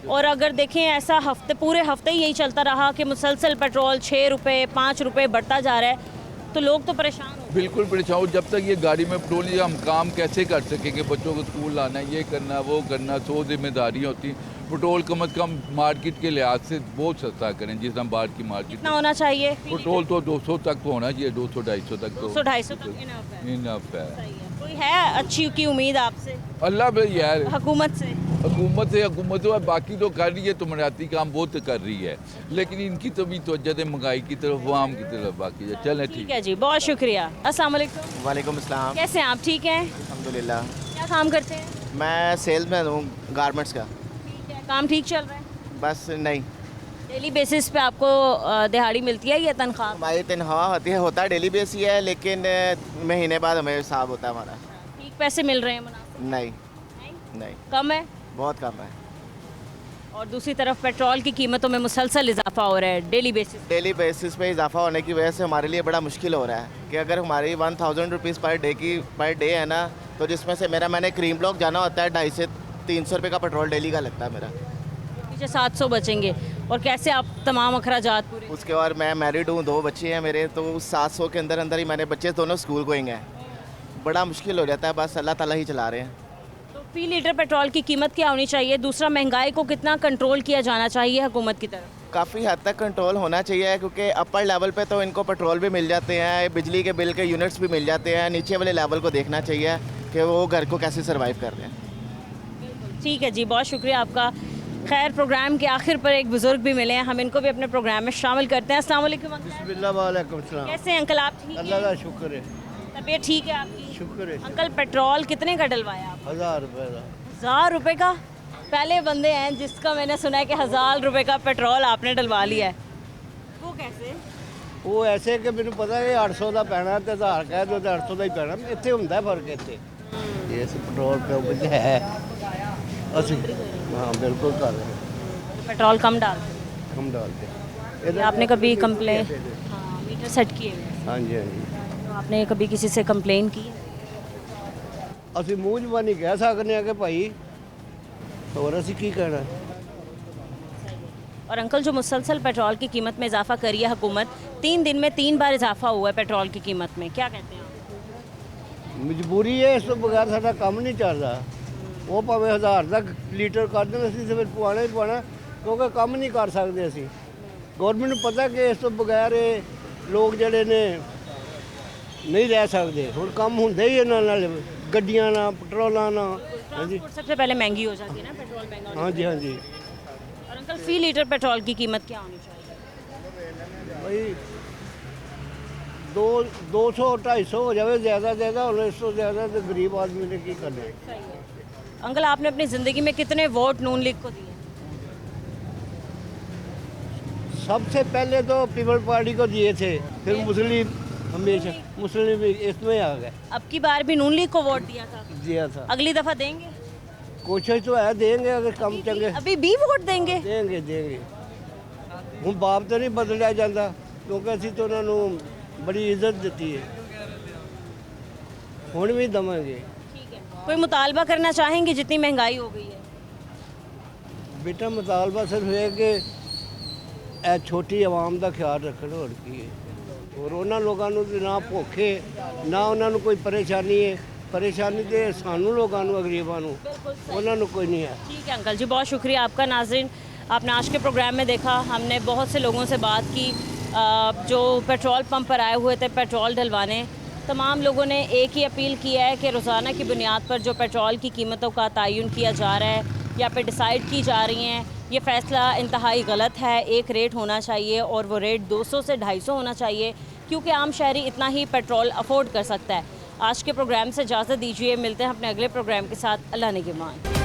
[SPEAKER 1] और अगर देखें ऐसा हफ्ते, पूरे हफ्ते ही यही चलता रहा कि मुसलसल पेट्रोल 6 रुपये 5 रुपये बढ़ता जा रहा है, तो लोग तो परेशान हो।
[SPEAKER 20] बिल्कुल परेशान। जब तक ये गाड़ी में पेट्रोल, ये हम काम कैसे कर सकेंगे? बच्चों को स्कूल लाना, ये करना, वो करना, 100 जिम्मेदारियाँ होती। पेट्रोल कम अज़ कम मार्केट के लिहाज से बहुत सस्ता करें, जिस हम बाहर की मार्केट।
[SPEAKER 1] कितना होना चाहिए
[SPEAKER 20] पेट्रोल? तो 200 तक तो होना चाहिए, 200-250 तक तो
[SPEAKER 1] 200-250 तक
[SPEAKER 20] इनफ है।
[SPEAKER 1] कोई है अच्छी की उम्मीद आपसे?
[SPEAKER 20] अल्लाह भाई यार,
[SPEAKER 1] हुकूमत से
[SPEAKER 20] हुकूमत तो बाकी तो कर रही है, तो मराती काम बहुत कर रही है, लेकिन इनकी तो भी तवज्जो है महंगाई की तरफ, आवाम की तरफ। बाकी चलें ठीक
[SPEAKER 1] है जी, बहुत शुक्रिया। अस्सलाम वालेकुम।
[SPEAKER 21] वालेकुम अस्सलाम।
[SPEAKER 1] कैसे हैं आप? ठीक हैं
[SPEAKER 21] अल्हम्दुलिल्लाह।
[SPEAKER 1] क्या काम करते हैं?
[SPEAKER 21] मैं सेल्समैन हूँ गारमेंट्स का।
[SPEAKER 1] ठीक है, काम ठीक चल रहा है?
[SPEAKER 21] बस नहीं।
[SPEAKER 1] डेली बेसिस पे आपको दिहाड़ी मिलती है या तनख्वाह?
[SPEAKER 21] हमारी तनख्वाह होती है, होता है डेली बेस ही है, लेकिन महीने बाद हमें हिसाब होता है हमारा।
[SPEAKER 1] ठीक पैसे मिल रहे हैं मुनासिब?
[SPEAKER 21] नहीं,
[SPEAKER 1] कम है,
[SPEAKER 21] बहुत कम है।
[SPEAKER 1] और दूसरी तरफ पेट्रोल की कीमतों में मुसलसल इजाफा हो रहा है डेली बेसिस
[SPEAKER 21] पे इजाफा होने की वजह से हमारे लिए बड़ा मुश्किल हो रहा है कि अगर हमारी 1000 रुपीज़ पर डे है ना, तो जिसमें से मैंने क्रीम ब्लॉक जाना होता है, 250 से 300 रुपये का पेट्रोल डेली का लगता है मेरा।
[SPEAKER 1] पीछे 700 बचेंगे, और कैसे आप तमाम अखराजात पूरे?
[SPEAKER 21] उसके बाद मैं मैरिड हूँ, 2 बच्चे हैं मेरे, तो 700 के अंदर अंदर ही मैंने, बच्चे दोनों स्कूल गोइंग हैं, बड़ा मुश्किल हो जाता है। बस अल्लाह ताला ही चला रहे हैं।
[SPEAKER 1] तो फी लीटर पेट्रोल की कीमत क्या होनी चाहिए? दूसरा, महंगाई को कितना कंट्रोल किया जाना चाहिए हुकूमत की तरफ?
[SPEAKER 21] काफ़ी हद तक कंट्रोल होना चाहिए, क्योंकि अपर लेवल पे तो इनको पेट्रोल भी मिल जाते हैं, बिजली के बिल के यूनिट्स भी मिल जाते हैं, नीचे वाले लेवल को देखना चाहिए कि वो घर को कैसे सर्वाइव कर रहे हैं।
[SPEAKER 1] ठीक है जी, बहुत शुक्रिया आपका। खैर, प्रोग्राम के आखिर पर एक बुज़ुर्ग भी मिले हैं, हम इनको भी अपने प्रोग्राम में शामिल करते हैं। अस्सलाम वालेकुम अंकल।
[SPEAKER 22] वालेकुम सलाम।
[SPEAKER 1] कैसे हैं अंकल आप? ठीक है,
[SPEAKER 22] अल्लाह का शुक्र है।
[SPEAKER 1] तबीयत ठीक है आपकी?
[SPEAKER 22] शुक्र है।
[SPEAKER 1] अंकल, पेट्रोल कितने का डलवाया आप?
[SPEAKER 22] 1000 रुपये का।
[SPEAKER 1] 1000 रुपये का? पहले बंदे हैं जिसका मैंने सुना है कि 1000 रुपये का पेट्रोल आपने डलवा लिया है, वो कैसे?
[SPEAKER 22] वो ऐसे कि मैंने पता है 800 का पैना तो 1000 कह दो तो 800 का ही पैना, इतने होंगे फर्क इतने। ये पेट्रोल पे है असि, हाँ बिल्कुल कर रहे हैं।
[SPEAKER 1] पेट्रोल कम डालते हैं? आपने कभी कंप्लेन? हाँ, मीटर सेट किए हुए?
[SPEAKER 22] हाँ जी, हाँ जी।
[SPEAKER 1] तो आपने कभी किसी से कंप्लेन की?
[SPEAKER 22] असि मूँह जबानी कह सकते हैं कि भाई, और असी की कहना।
[SPEAKER 1] और अंकल, जो मुसलसल पेट्रोल की कीमत में इजाफा करी है हुकूमत, 3 दिन में 3 बार इजाफा हुआ है पेट्रोल की कीमत में, क्या कहते हैं आप?
[SPEAKER 22] मजबूरी है, इस तो बगैर साਡਾ काम नहीं चल रहा। वो भावें 1000 तक लीटर कर दें, असी तो फिर पवाना ही पवाना, क्योंकि काम नहीं कर सकते असी। गौरमेंट ਨੂੰ पता कि इस तो बगैर लोग ਜਿਹੜੇ ਨੇ नहीं रह सकते। ਹੁਣ ਕੰਮ ਹੁੰਦਾ ही ਇਹਨਾਂ ਨਾਲ, ਗੱਡੀਆਂ ਨਾਲ, ਪੈਟਰੋਲਾਂ ਨਾਲ। हाँ जी,
[SPEAKER 1] सबसे पहले महंगी हो जाती है ना, पेट्रोल महंगा।
[SPEAKER 22] हाँ जी, हाँ जी।
[SPEAKER 1] और अंकल, फी लीटर पेट्रोल की कीमत क्या होनी चाहिए?
[SPEAKER 22] भाई 200-250 हो जाए ज़्यादा और इस तो ज़्यादा तो गरीब आदमी ने की करना है।
[SPEAKER 1] अंकल, आपने अपनी ज़िंदगी में कितने वोट नून लीग को दिए?
[SPEAKER 22] सबसे पहले तो पीपल पार्टी को दिए थे, फिर मुस्लिम, हमेशा मुस्लिम इसमें आ गए।
[SPEAKER 1] अब की बार भी नून लीग को वोट दिया था? अगली दफ़ा देंगे?
[SPEAKER 22] कोशिश तो है, देंगे अगर कम चंगे।
[SPEAKER 1] अभी भी वोट देंगे?
[SPEAKER 22] देंगे। ਹੁਣ ਬਾਪ तो नहीं बदलिया जाता, क्योंकि ਅਸੀਂ तो उन्होंने बड़ी इज्जत दी है, ਹੁਣ भी देंगे।
[SPEAKER 1] कोई मुतालबा करना चाहेंगे जितनी महंगाई हो गई है?
[SPEAKER 22] बेटा मुतालबा सिर्फ है कि छोटी आवाम का ख्याल रखना, और की है। और ਉਹਨਾਂ ਲੋਕਾਂ ਨੂੰ ਤੇ ਨਾ ਭੁੱਖੇ ਨਾ ਉਹਨਾਂ ਨੂੰ ਕੋਈ ਪਰੇਸ਼ਾਨੀ ਹੈ परेशानी तो सानू लोगों को गरीबों उन्होंने कोई नहीं है।
[SPEAKER 1] ठीक है अंकल जी, बहुत शुक्रिया आपका। नाज़रीन, आपने आज के प्रोग्राम में देखा, हमने बहुत से लोगों से बात की जो पेट्रोल पंप पर आए हुए थे पेट्रोल डलवाने। तमाम लोगों ने एक ही अपील की है कि रोज़ाना की बुनियाद पर जो पेट्रोल की कीमतों का तयन किया जा रहा है या फिर डिसाइड की जा रही हैं, ये फ़ैसला इंतहाई गलत है। एक रेट होना चाहिए और वो रेट 200 से 250 होना चाहिए, क्योंकि आम शहरी इतना ही पेट्रोल अफोर्ड कर सकता है। आज के प्रोग्राम से इजाज़त दीजिए, मिलते हैं अपने अगले प्रोग्राम के साथ। अल्लाह ने के मान।